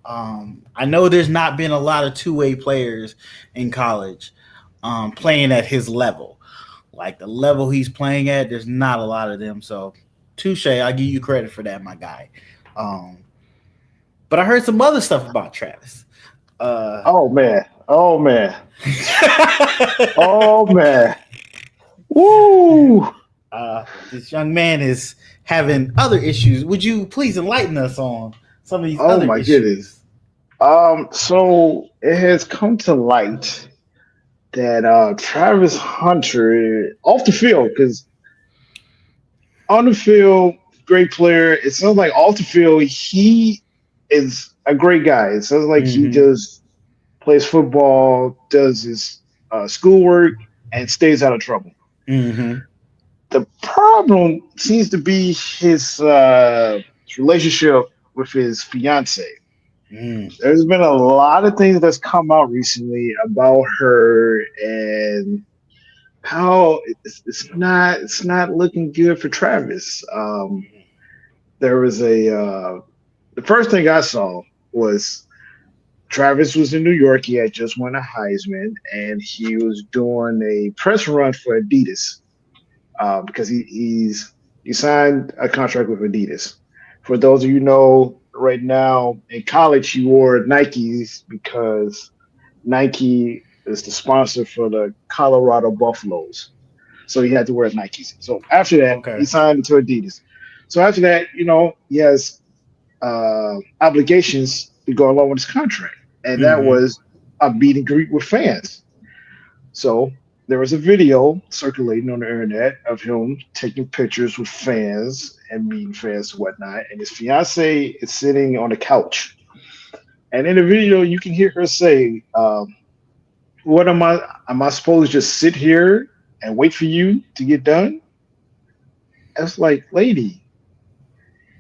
I know there's not been a lot of two-way players in college playing at his level. Like the level he's playing at, there's not a lot of them. So, touche. I give you credit for that, my guy. Um, but I heard some other stuff about Travis. Uh, Oh man. Oh man. Oh man. Woo! this young man is having other issues. Would you please enlighten us on some of these Oh other my goodness. issues? So it has come to light that Travis Hunter off the field, because on the field, great player. It sounds like off the field, he is a great guy. It sounds like he Mm-hmm. just plays football, does his schoolwork, and stays out of trouble. Mm-hmm. The problem seems to be his relationship with his fiance. Mm. There's been a lot of things that's come out recently about her and how it's not looking good for Travis. There was the first thing I saw was Travis was in New York. He had just won a Heisman, and he was doing a press run for Adidas because he signed a contract with Adidas. For those of you who know, right now in college he wore Nikes because Nike is the sponsor for the Colorado Buffaloes. So he had to wear Nikes. So after that, Okay. he signed to Adidas. So after that, he has obligations to go along with his contract, and that Mm-hmm. was a meet and greet with fans. So there was a video circulating on the internet of him taking pictures with fans and meeting fans and whatnot, and his fiance is sitting on the couch. And in the video, you can hear her say, "What am I? Am I supposed to just sit here and wait for you to get done?" It's like, lady,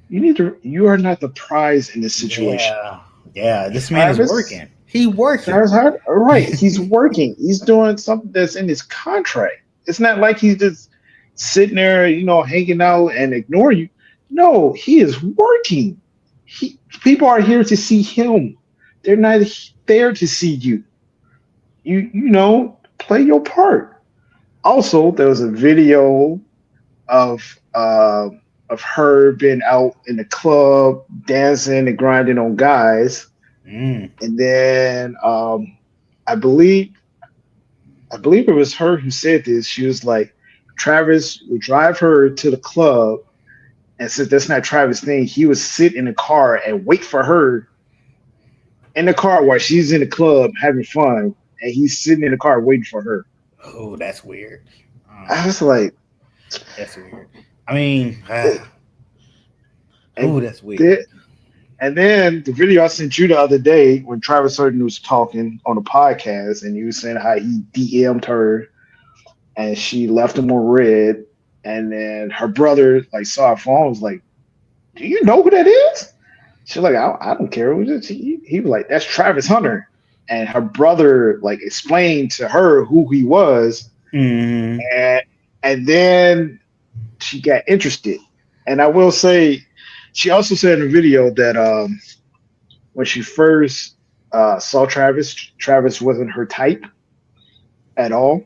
you are not the prize in this situation. Yeah. Yeah. This man is Travis, working. He working. Travis Hart, right? He's working. He's doing something that's in his contract. It's not like he's just sitting there, hanging out and ignore you. No, he is working. People are here to see him. They're not there to see you. Play your part. Also, there was a video of her being out in the club dancing and grinding on guys, Mm. and then I believe I believe it was her who said this. She was like, Travis would drive her to the club, and since that's not Travis' thing, he would sit in the car and wait for her in the car while she's in the club having fun, and he's sitting in the car waiting for her. Oh, that's weird. I was like, That's weird. I mean, oh, and that's weird. th- and then the video I sent you the other day when Travis Surton was talking on a podcast, and he was saying how he DM'd her and she left him on red, and then her brother like saw her phone, was like, "Do you know who that is?" She's like, "I don't care." He was like, "That's Travis Hunter," and her brother like explained to her who he was, Mm-hmm. and then she got interested. And I will say, she also said in the video that when she first saw Travis, Travis wasn't her type. at all.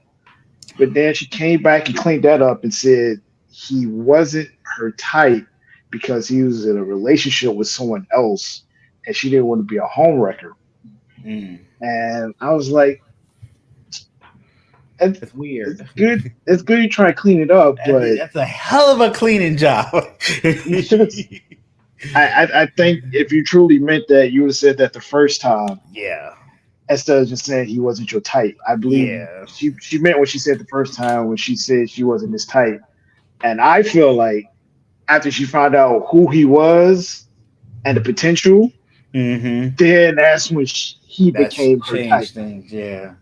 But then she came back and cleaned that up and said he wasn't her type because he was in a relationship with someone else and she didn't want to be a homewrecker. Mm, And I was like, it's, it's it's weird. good. It's good you try to clean it up, but That's a hell of a cleaning job. you should have. I think if you truly meant that, you would have said that the first time Yeah, instead of just saying he wasn't your type. I believe yeah. she meant what she said the first time when she said she wasn't his type. And I feel like after she found out who he was and the potential, Mm-hmm. then that's when he That's became her type. changed things. Yeah,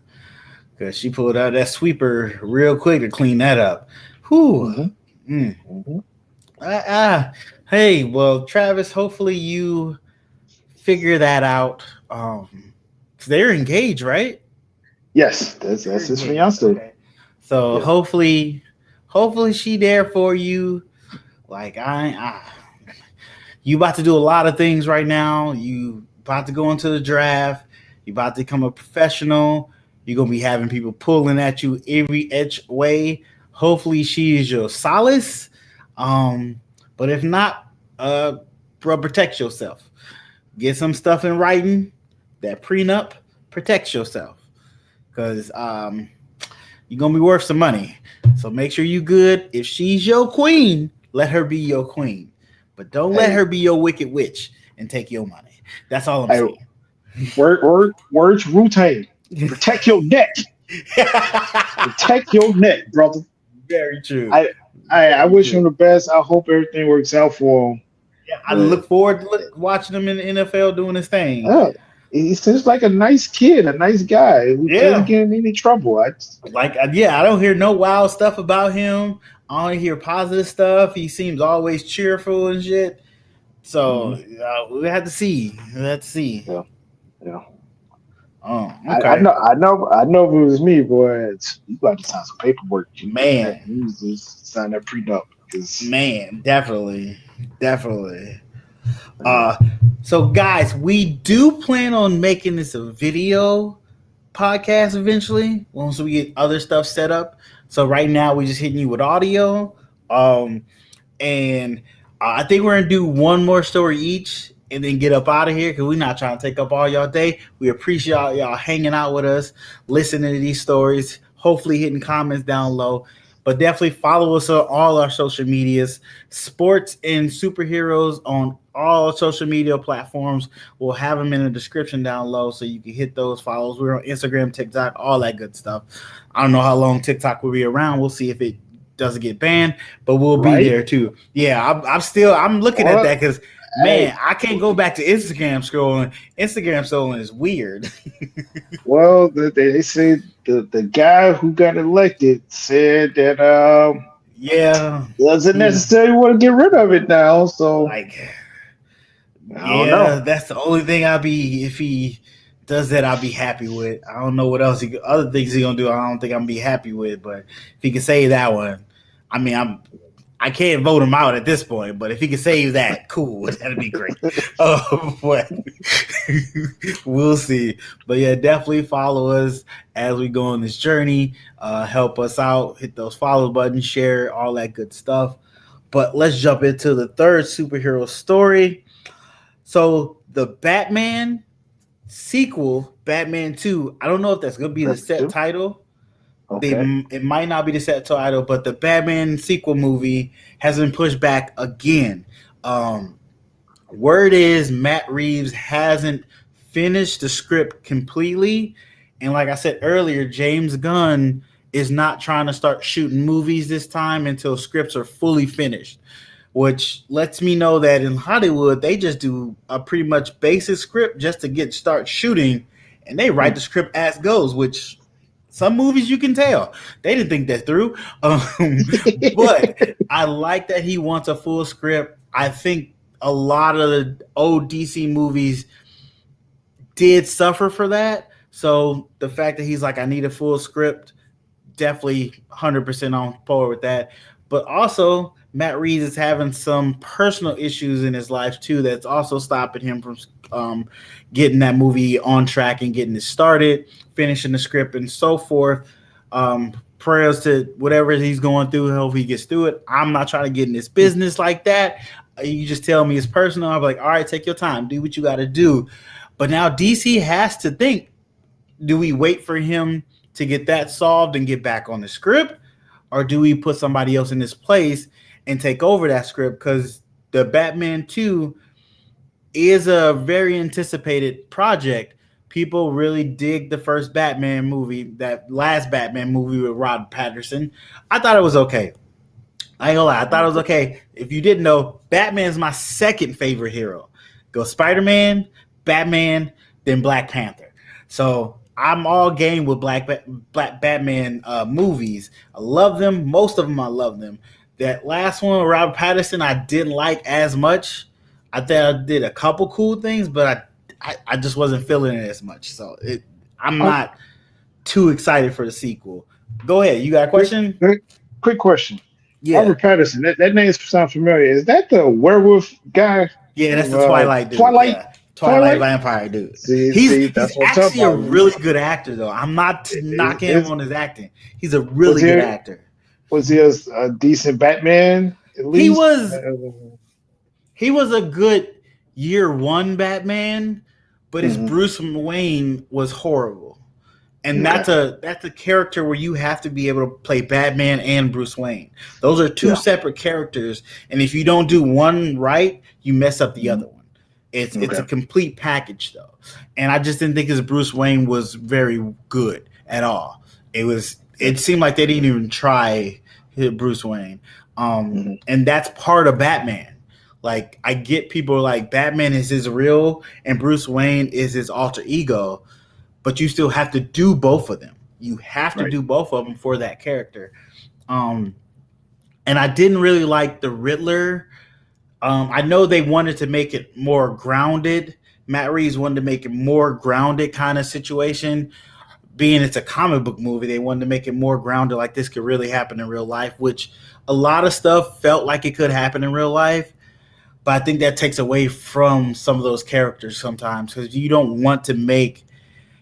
because she pulled out that sweeper real quick to clean that up. Whew. Hmm. Mm. Hmm. Ah, ah. Hey, well, Travis, hopefully you figure that out. 'Cause they're engaged, right? Yes, They're that's his engaged. fiance. Okay. So Yeah. hopefully she there for you. Like you about to do a lot of things right now. You about to go into the draft. You about to become a professional. You're gonna be having people pulling at you every edge way. Hopefully she is your solace. Um, but if not, bro, protect yourself. Get some stuff in writing. That prenup protects yourself because you're gonna be worth some money. So make sure you good. If she's your queen, let her be your queen. But don't let Hey, her be your wicked witch and take your money. That's all I'm hey, saying. words Wu Tang. Protect your neck. Protect your neck, brother. Very true. I I Very wish him true. the best. I hope everything works out for him. Yeah, I But look forward to watching him in the NFL doing his thing. yeah, he seems like a nice kid, a nice guy who doesn't Yeah, get in any trouble. like yeah, I don't hear no wild stuff about him. I only hear positive stuff. He seems always cheerful and shit. So Mhm. we have to see. We have to see. Yeah, yeah. Oh, I okay, know, I know. If it was me, boy, you got to sign some paperwork. That man. needs to sign that prenup because Man, definitely, definitely. yeah. Uh, so guys, we do plan on making this a video podcast eventually once we get other stuff set up. So right now we're just hitting you with audio. Um, and I think we're gonna do one more story each and then get up out of here because we're not trying to take up all y'all day. We appreciate y'all hanging out with us, listening to these stories, hopefully hitting comments down low. But definitely follow us on all our social medias, sports and superheroes on all social media platforms. We'll have them in the description down low so you can hit those follows. We're on Instagram, TikTok, all that good stuff. I don't know how long TikTok will be around. We'll see if it doesn't get banned, but we'll be Right? there too. Yeah, I'm looking at Well, that because hey, man, I can't go back to Instagram scrolling. Instagram scrolling is weird. well, they say the guy who got elected said that Yeah, doesn't he necessarily want to get rid of it now. So like I don't yeah, know. that's the only thing I'll be if he does that. I'll be happy with. I don't know what else other things he gonna do. I don't think I'm gonna be happy with, but if he can say that one, I mean, I can't vote him out at this point, but if he can save that, cool, that'd be great. But we'll see. But yeah, definitely follow us as we go on this journey. Help us out, hit those follow buttons, share all that good stuff. But let's jump into the third superhero story. So the Batman sequel, Batman 2, I don't know if that's gonna be the That's set two. title. They Okay. it might not be the set title, but the Batman sequel movie has been pushed back again. Um, Word is Matt Reeves hasn't finished the script completely, and like I said earlier, James Gunn is not trying to start shooting movies this time until scripts are fully finished, which lets me know that in Hollywood they just do a pretty much basic script just to get start shooting, and they write Hmm. the script as goes, which some movies you can tell they didn't think that through. But I like that he wants a full script. I think a lot of the old DC movies did suffer for that. So the fact that he's like, I need a full script, definitely 100% on board with that. But also, Matt Reeves is having some personal issues in his life too that's also stopping him from um, getting that movie on track and getting it started, finishing the script, and so forth. Prayers to whatever he's going through. Hope he gets through it. I'm not trying to get in this business like that. You just tell me it's personal. I'm like, all right, take your time, do what you got to do. But now DC has to think: do we wait for him to get that solved and get back on the script, or do we put somebody else in his place and take over that script? Because the Batman 2 is a very anticipated project. People really dig the first Batman movie, that last Batman movie with Rod Patterson. I thought it was okay. I ain't gonna lie, I thought it was okay. If you didn't know, Batman's my second favorite hero. Go Spider-Man, Batman, then Black Panther. So I'm all game with Black Batman movies. I love them. Most of them, I love them. That last one with Robert Pattinson, I didn't like as much. I thought I did a couple cool things, but I just wasn't feeling it as much. So I'm Um, not too excited for the sequel. Go ahead. You got a quick, question? quick question. Yeah. Robert Patterson. That name sounds familiar. Is that the werewolf guy Yeah, that's from the Twilight dude. Twilight? Yeah, Twilight Twilight. Vampire dude. See, He's that's what I'm talking actually a about. really good actor though. I'm not knocking him Is on his acting. He's a was really good he actor. was he a decent Batman at He least? was he was a good year one Batman, but his Mhm. Bruce Wayne was horrible. And Okay. that's a character where you have to be able to play Batman and Bruce Wayne. Those are two Yeah. separate characters, and if you don't do one right, you mess up the Mhm. other one. It's a Okay. complete package though, and I just didn't think his Bruce Wayne was very good at all. It seemed like they didn't even try his Bruce Wayne, Mhm. and that's part of Batman. Like I get people like Batman is his real and Bruce Wayne is his alter ego, but you still have to do both of them. You have to Right. do both of them for that character. Um, and I didn't really like the Riddler. I know they wanted to make it more grounded. Matt Reeves wanted to make it more grounded kind of situation. Being it's a comic book movie, they wanted to make it more grounded, like this could really happen in real life, which a lot of stuff felt like it could happen in real life. But I think that takes away from some of those characters sometimes because you don't want to make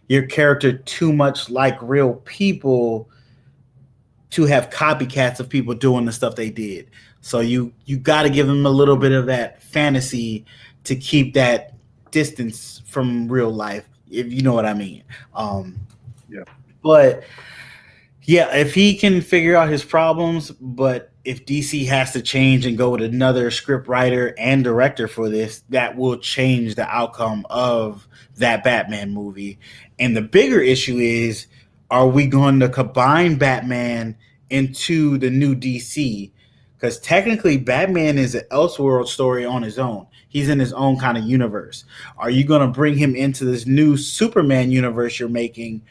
your character too much like real people to have copycats of people doing the stuff they did. So you got to give them a little bit of that fantasy to keep that distance from real life, if you know what I mean. Um, Yeah. but yeah, if he can figure out his problems, but if DC has to change and go with another script writer and director for this, that will change the outcome of that Batman movie. And the bigger issue is, are we going to combine Batman into the new DC? Because technically, Batman is an Elseworld story on his own. He's in his own kind of universe. Are you going to bring him into this new Superman universe you're making?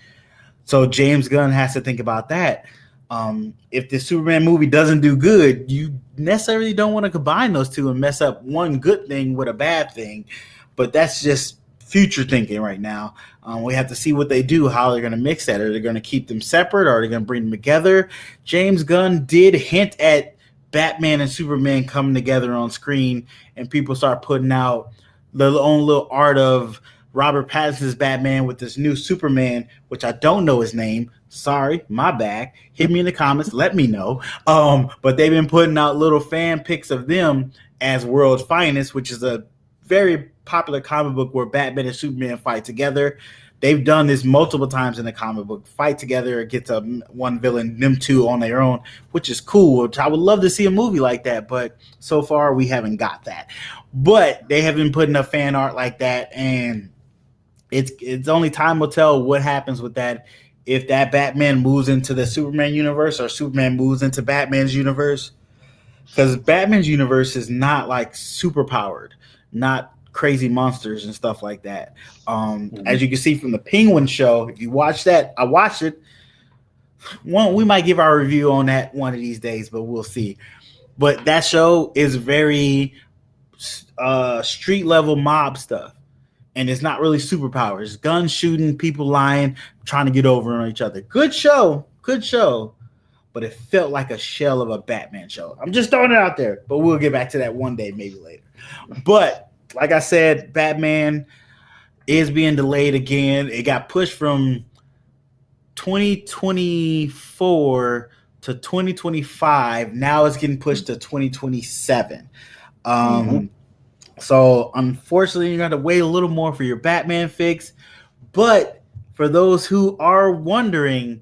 So James Gunn has to think about that. If the Superman movie doesn't do good, you necessarily don't want to combine those two and mess up one good thing with a bad thing. But that's just future thinking right now. We have to see what they do, how they're going to mix that. Are they going to keep them separate? Or are they going to bring them together? James Gunn did hint at Batman and Superman coming together on screen, and people start putting out their own little art of Robert Pattinson's Batman with this new Superman, which I don't know his name. Sorry, my bad. Hit me in the comments, let me know. But they've been putting out little fan pics of them as World's Finest, which is a very popular comic book where Batman and Superman fight together. They've done this multiple times in the comic book. Fight together, get to one villain, them two on their own, which is cool. Which I would love to see a movie like that, but so far we haven't got that. But they have been putting up fan art like that, and it's only time will tell what happens with that. If that Batman moves into the Superman universe or Superman moves into Batman's universe, because Batman's universe is not like super powered, not crazy monsters and stuff like that. As Mhm. you can see from the Penguin show, if you watch that, I watched it. One, we might give our review on that one of these days, but we'll see. But that show is very street level mob stuff, and it's not really superpowers. Guns shooting, people lying, trying to get over on each other. Good show, but it felt like a shell of a Batman show. I'm just throwing it out there, but we'll get back to that one day, maybe later. But like I said, Batman is being delayed again. It got pushed from 2024 to 2025. Now it's getting pushed to 2027. Mm-hmm. Um, so unfortunately, you're gonna have to wait a little more for your Batman fix. But for those who are wondering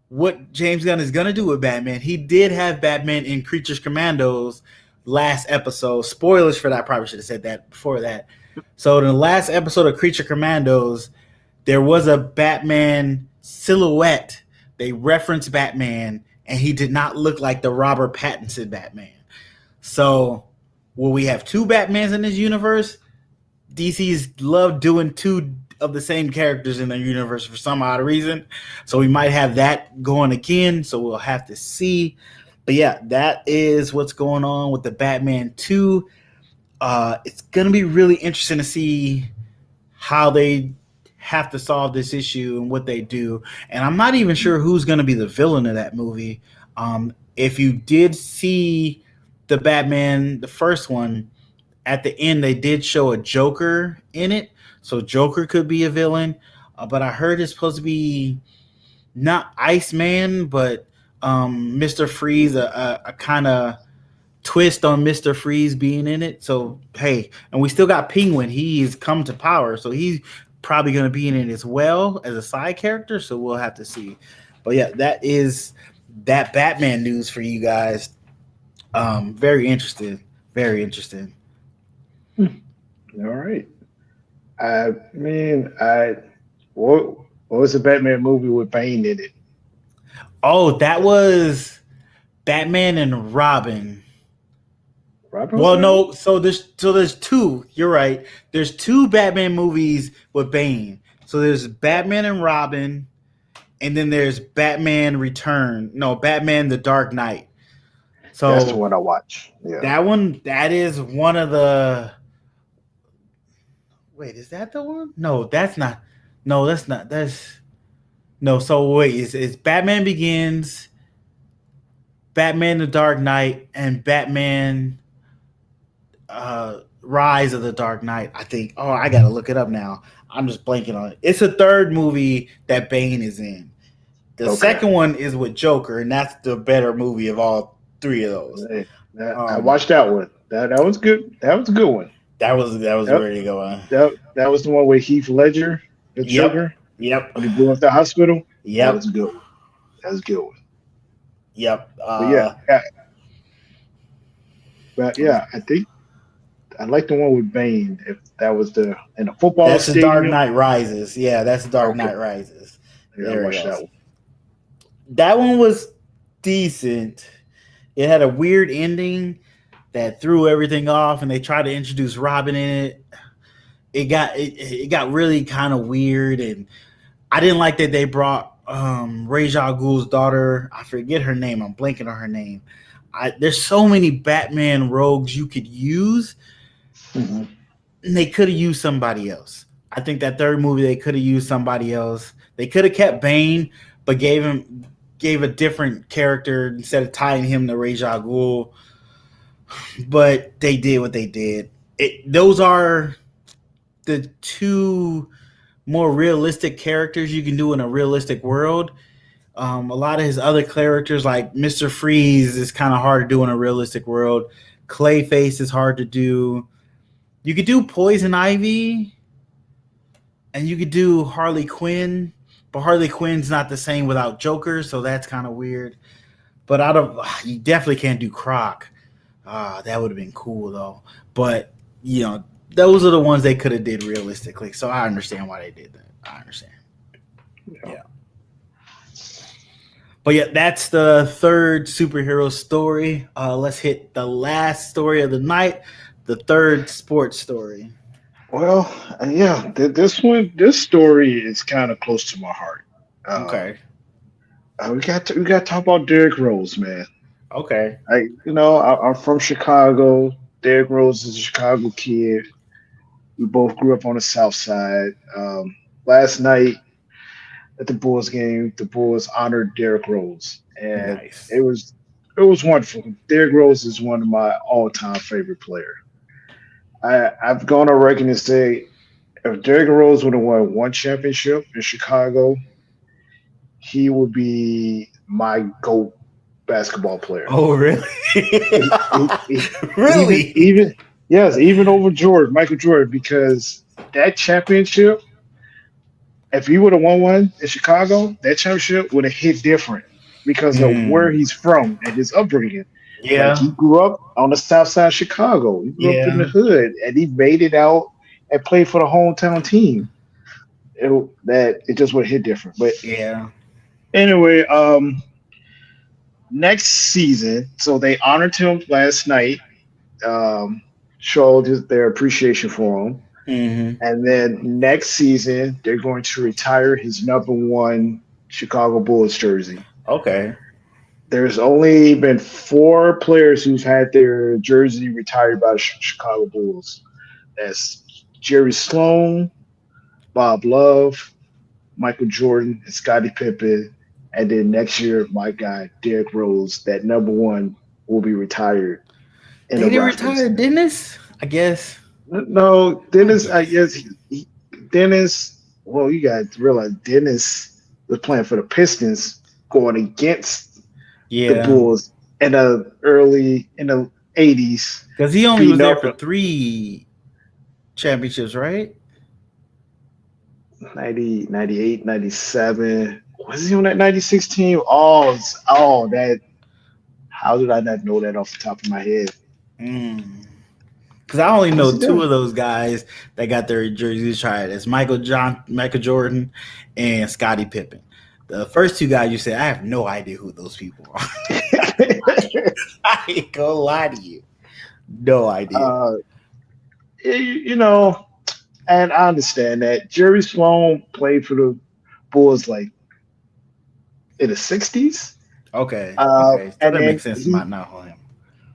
what James Gunn is gonna do with Batman, he did have Batman in Creatures Commandos last episode. Spoilers for that. I probably should have said that before that. So in the last episode of Creature Commandos, there was a Batman silhouette. They referenced Batman, and he did not look like the Robert Pattinson Batman. So, will we have two Batmans in this universe? DC's love doing two of the same characters in their universe for some odd reason. So we might have that going again. So we'll have to see. But yeah, that is what's going on with the Batman 2. It's going to be really interesting to see how they have to solve this issue and what they do. And I'm not even sure who's going to be the villain of that movie. If you did see the Batman, the first one, at the end they did show a Joker in it, so Joker could be a villain. But I heard it's supposed to be not Iceman, but Mr. Freeze, a kind of twist on Mr. Freeze being in it. So hey, and we still got Penguin. He's come to power, so he's probably going to be in it as well as a side character. So we'll have to see. But yeah, that is that Batman news for you guys. Very interesting. Very interesting. All right. I mean, what was the Batman movie with Bane in it? Oh, that was Batman and Robin. Robin was Well, in it? no, so there's two. You're right. There's two Batman movies with Bane. So there's Batman and Robin, and then there's Batman Return. No, Batman the Dark Knight. That's the So one I watch. Yeah. that one, that is one of the. Wait, is that the one? No, that's not. No, that's not. That's no. So wait, it's Batman Begins, Batman the Dark Knight, and Batman Rise of the Dark Knight. I think. Oh, I gotta look it up now. I'm just blanking on it. It's a third movie that Bane is in. The Okay. second one is with Joker, and that's the better movie of all three of those. Hey, I Um, watched that one. That was good. That was a good one. that was That, where to go on. that was the one with Heath Ledger, the Yep, Joker, yep, when he blew up the hospital. That was yep, a good one. That was a good one. yep. But yeah, I think I like the one with Bane. If that was the in the football That's the Dark stadium. Knight Rises. Yeah, that's the Dark Okay, Knight Rises. yeah, I There it watched that goes. one. That one was decent. It had a weird ending that threw everything off, and they tried to introduce Robin in it. It got really kind of weird, and I didn't like that they brought Ra's al Ghul's daughter. I forget her name. I'm blanking on her name. There's so many Batman rogues you could use, Mhm. and they could have used somebody else. I think that third movie they could have used somebody else. They could have kept Bane, but gave a different character instead of tying him to Ra's al Ghul. But they did what they did. Those are the two more realistic characters you can do in a realistic world. A lot of his other characters, like Mr. Freeze, is kind of hard to do in a realistic world. Clayface is hard to do. You could do Poison Ivy, and you could do Harley Quinn, but Harley Quinn's not the same without Joker, so that's kind of weird. But out of you definitely can't do Croc. That would have been cool though. But those are the ones they could have did realistically. So I understand why they did that. I understand. Yeah. Yeah. But yeah, that's the third superhero story. Let's hit the last story of the night, the third sports story. Well, yeah, this story is kind of close to my heart. Uh, Okay. we got to talk about Derrick Rose, man. Okay. I'm from Chicago. Derrick Rose is a Chicago kid. We both grew up on the South Side. Last night at the Bulls game, the Bulls honored Derrick Rose, and Nice. it was wonderful. Derrick Rose is one of my all-time favorite players. I've gone on record and say if Derrick Rose would have won one championship in Chicago, he would be my GOAT basketball player. Oh, really? Even Really? even yes, even over Jordan, Michael Jordan, because that championship, if he would have won one in Chicago, that championship would have hit different because of where Mm, he's from and his upbringing. Like yeah, he grew up on the south side of Chicago. He grew up in the yeah, hood and he made it out and played for the hometown team. It just would hit different. But yeah. anyway, next season, so they honored him last night, um, showed their appreciation for him. Hmm. And then next season, they're going to retire his number one Chicago Bulls jersey. Okay. There's only been four players who've had their jersey retired by the Chicago Bulls. That's Jerry Sloan, Bob Love, Michael Jordan, and Scottie Pippen. And then next year, my guy, Derrick Rose, that number one will be retired in They a didn't reference. retire Dennis, I guess. No, I Dennis. I guess. guess Dennis. Well, you got to realize Dennis was playing for the Pistons, going against the Yeah, Bulls in the 80s, because he only was beating there up for 3 championships, right? 90, 98, 97. Was he on that 96 team? Oh, that. How did I not know that off the top of my head? Mm. Because I only Was know he two there? of those guys that got their jerseys retired. It's Michael Jordan, and Scottie Pippen. The first two guys you said, I have no idea who those people are. I ain't gonna lie to you, no idea. uh, you know, and I understand that Jerry Sloan played for the Bulls like in the 60s. Okay, okay, so And that makes then sense. he, Might not know him.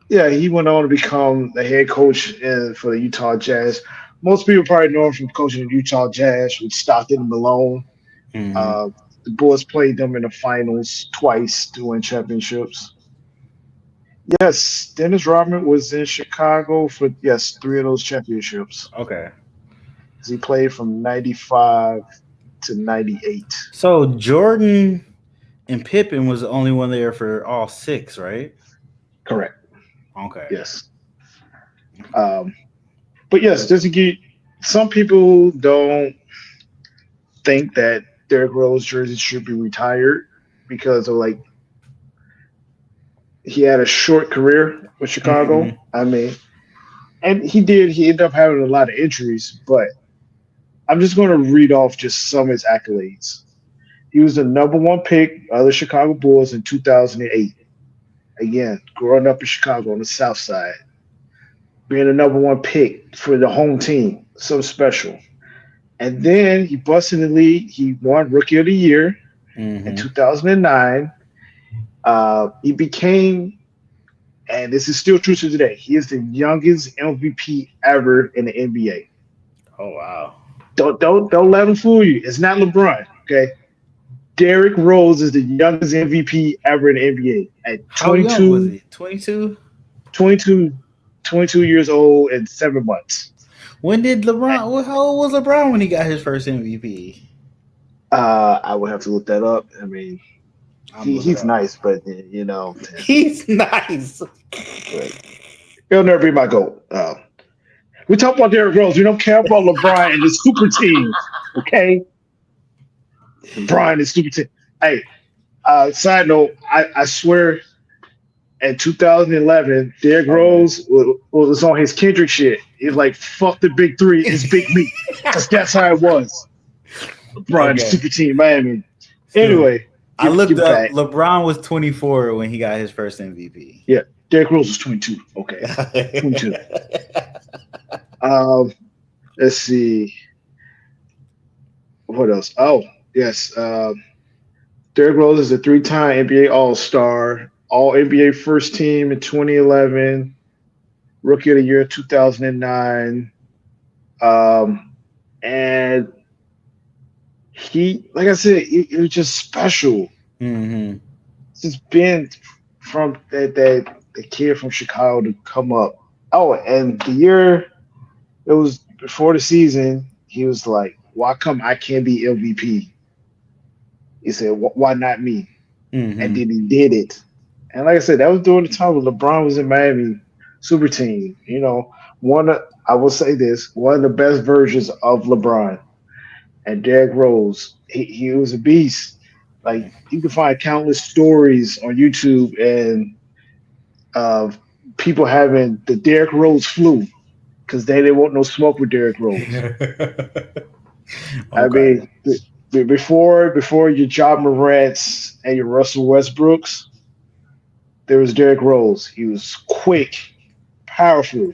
yeah, he went on to become the head coach for the Utah Jazz. Most people probably know him from coaching the Utah Jazz with Stockton and Malone. Hmm. Uh, the Bulls played them in the finals twice to win championships. Yes, Dennis Rodman was in Chicago for yes three of those championships. Okay, He played from '95 to '98. so Jordan and Pippen was the only one there for all 6, right? Correct. Okay. Yes. Um, but yes, just to get some people don't think that Derrick Rose jersey should be retired because of like he had a short career with Chicago. Hmm. I mean, and he did. He ended up having a lot of injuries, but I'm just going to read off just some of his accolades. He was the number one pick of the Chicago Bulls in 2008. Again, growing up in Chicago on the South Side, being the number one pick for the home team, so special. And then he busted in the league. He won Rookie of the Year in Hmm. 2009. He became, and this is still true to today, he is the youngest MVP ever in the NBA. Oh wow. Don't let him fool you. It's not LeBron. Okay, Derrick Rose is the youngest MVP ever in the NBA at How young was 22, he? 22. 22, 22 years old and 7 months. When did LeBron? How old was LeBron when he got his first MVP? I would have to look that up. I mean, I'm looking it he's up. nice, but He's nice. but he'll never be my goat. We talk about Derrick Rose. We don't care about LeBron and the super teams. Okay, LeBron and the super team. Hey, side note, I swear, in 2011, Derrick Okay. Rose was on his Kendrick shit. He's like, "Fuck the big three, it's big me," because that's how it was. LeBron, Okay. super team, Miami. So Anyway, I looked give it up. back. LeBron was 24 when he got his first MVP. Yeah, Derrick Rose was 22. Okay, 22. Um, let's see what else. Oh, yes. Derrick Rose is a three-time NBA All-Star, All NBA First Team in 2011, Rookie of the Year in 2009, and he, like I said, it was just special. Hmm. Just being from that the kid from Chicago to come up. Oh, and the year it was before the season, he was like, "Why come I can't be MVP?" He said, "Why not me?" And Mm-hmm. then he did it. And like I said, that was during the time when LeBron was in Miami, super team. One of, I will say this, one of the best versions of LeBron and Derrick Rose. He was a beast. Like you can find countless stories on YouTube and of people having the Derrick Rose flu because they didn't want no smoke with Derrick Rose. I Okay. mean, before your John Morant's and your Russell Westbrooks, there was Derrick Rose. He was quick, powerful,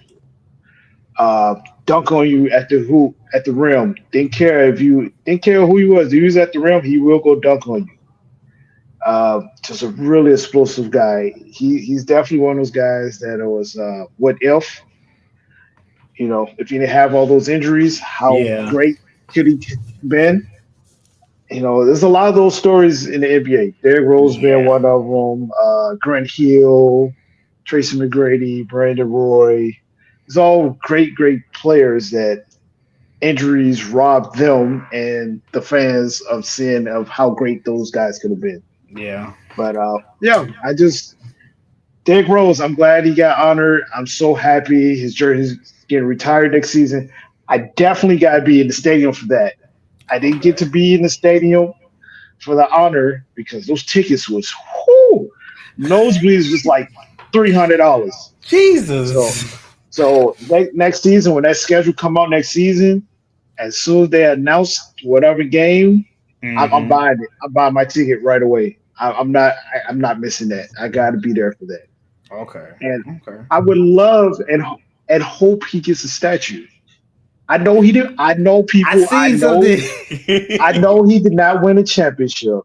uh, dunk on you at the hoop, at the rim. Didn't care who he was. If he was at the rim, he will go dunk on you. Just a really explosive guy. He's definitely one of those guys that was what if he didn't have all those injuries, how Yeah. great could he been? There's a lot of those stories in the NBA. Derrick Rose being Yeah. one of them. Grant Hill, Tracy McGrady, Brandon Roy. It's all great, great players that injuries robbed them and the fans of seeing of how great those guys could have been. Yeah. But yeah, Derrick Rose. I'm glad he got honored. I'm so happy his jersey's getting retired next season. I definitely got to be in the stadium for that. I didn't get Okay. to be in the stadium for the honor because those tickets was whoo, nosebleeds was like $300. So Jesus. next season when that schedule come out next season, as soon as they announce whatever game, I'm Mm-hmm. buying it. I'm buying my ticket right away. I'm not missing that. I got to be there for that. Okay. And Okay. I would love and hope he gets a statue. I know he did. I know I people. seen something. I know he did not win a championship,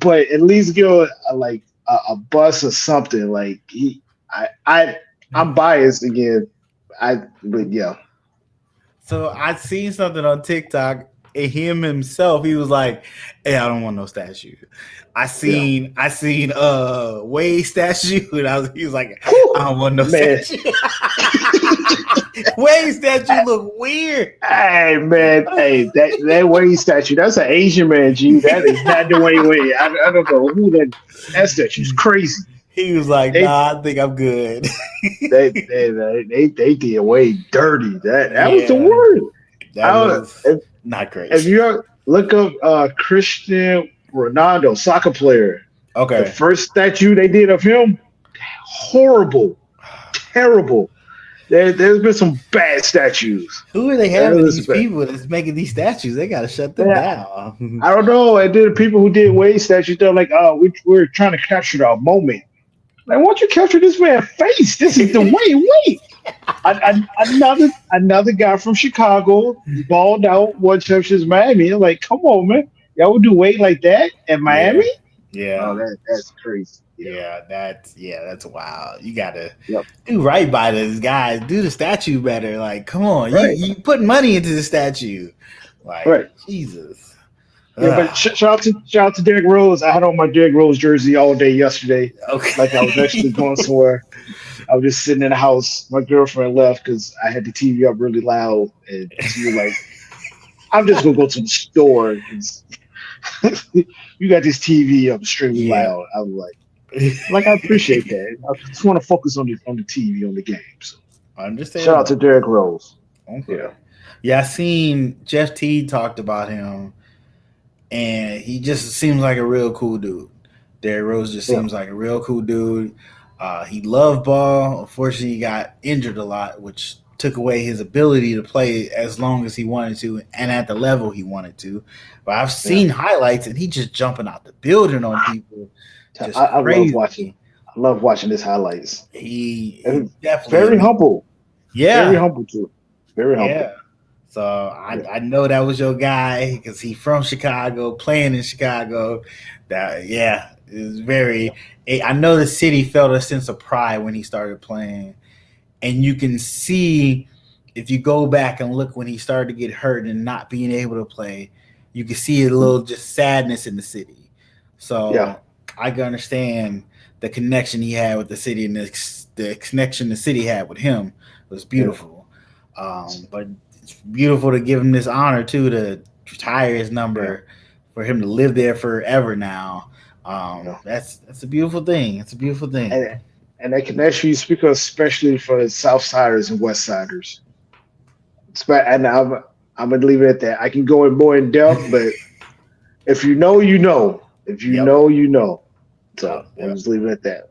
but at least give like a bus or something. Like I'm biased again. But yeah, So I seen something on TikTok. And him himself, he was like, "Hey, I don't want no statue." yeah. I seen Wade statue, and he was like, "I Whew, don't want no man. statue." Wade statue look weird. Hey man, hey that Wayne statue. That's an Asian man, G. That is not the Wayne Wade. I don't know who that statue's crazy. He was like, They "Nah, I think I'm good." they did Wade dirty. That was the Yeah, word. that I was if, not if great. you look up Christian Ronaldo, soccer player, the Okay, first statue they did of him, horrible, terrible. There's been some bad statues. who are they having There's these been- people that's making these statues? They gotta shut them Man, down. I don't know. And then the people who did Wade statues, they're like, oh, we're trying to capture the moment. Like, why don't you capture this man's face? This is the way. Wait. Another guy from Chicago balled out, won championships in Miami. I'm like, come on, man. Y'all would do Wade like that in Miami? Yeah, Oh, yeah. that's crazy. Yeah. That's wild. You gotta Yep. do right by those guys. Do the statue better. Like, come on, Right. you put money into the statue. Like, Right. Jesus. Yeah, but Ugh. shout out to Derrick Rose. I had on my Derrick Rose jersey all day yesterday, like I was actually Okay. going somewhere. I was just sitting in the house. My girlfriend left because I had the TV up really loud, and she was like, "I'm just gonna go to the store because you got this TV up extremely Yeah. loud." I was like I appreciate that. I just want to focus on the TV on the game. So shout out to Understandable. Derrick Rose. Okay. Yeah, Yeah, I seen Jeff T talked about him, and he just seems like a real cool dude. Derrick Rose just yeah, seems like a real cool dude. He loved ball. Unfortunately, he got injured a lot, which took away his ability to play as long as he wanted to and at the level he wanted to. But I've yeah. seen highlights, and he just jumping out the building on people, just I love crazy. watching. I love watching his highlights. He And definitely very elite. humble. Very Yeah, humble too. Very humble. yeah. So Yeah. I know that was your guy because he from Chicago, playing in Chicago. That yeah, is Yeah. very. I know the city felt a sense of pride when he started playing, and you can see if you go back and look when he started to get hurt and not being able to play, you can see a little just sadness in the city. Yeah. So I can understand the connection he had with the city and the connection the city had with him was Yeah. beautiful. But it's beautiful to give him this honor too to retire his Yeah. number for him to live there forever now. You know, That's a beautiful thing. It's a beautiful thing. and and that can actually speak especially for the South Siders and West Siders. And I'm gonna leave it at that. I can go in more in depth, but if you know, you know. If you Yep. know, you know. So Yep. I'll Yep. just leave it at that.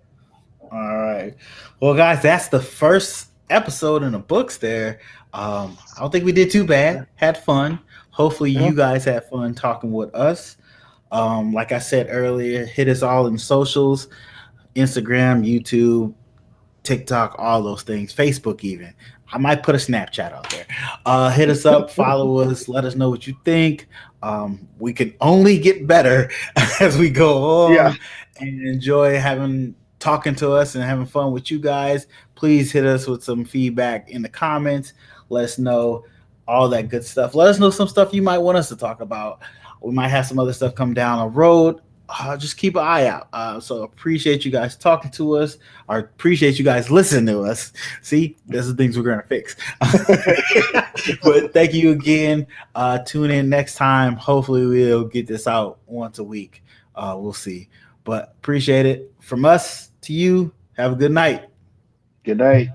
All right. Well, guys, that's the first episode in the books there. I don't think we did too bad. Had fun. Hopefully, Yeah. you guys had fun talking with us. Like I said earlier, hit us all in socials: Instagram, YouTube, TikTok, all those things, Facebook even. I might put a Snapchat out there. Hit us up, follow us, let us know what you think. We can only get better as we go Yeah. on and enjoy having talking to us and having fun with you guys. Please hit us with some feedback in the comments. Let us know all that good stuff. Let us know some stuff you might want us to talk about. We might have some other stuff come down the road. Just keep an eye out. So appreciate you guys talking to us. I appreciate you guys listening to us. See, this is things we're gonna fix. But thank you again. Tune in next time. Hopefully, we'll get this out once a week. We'll see. But appreciate it from us to you. Have a good night. Good night.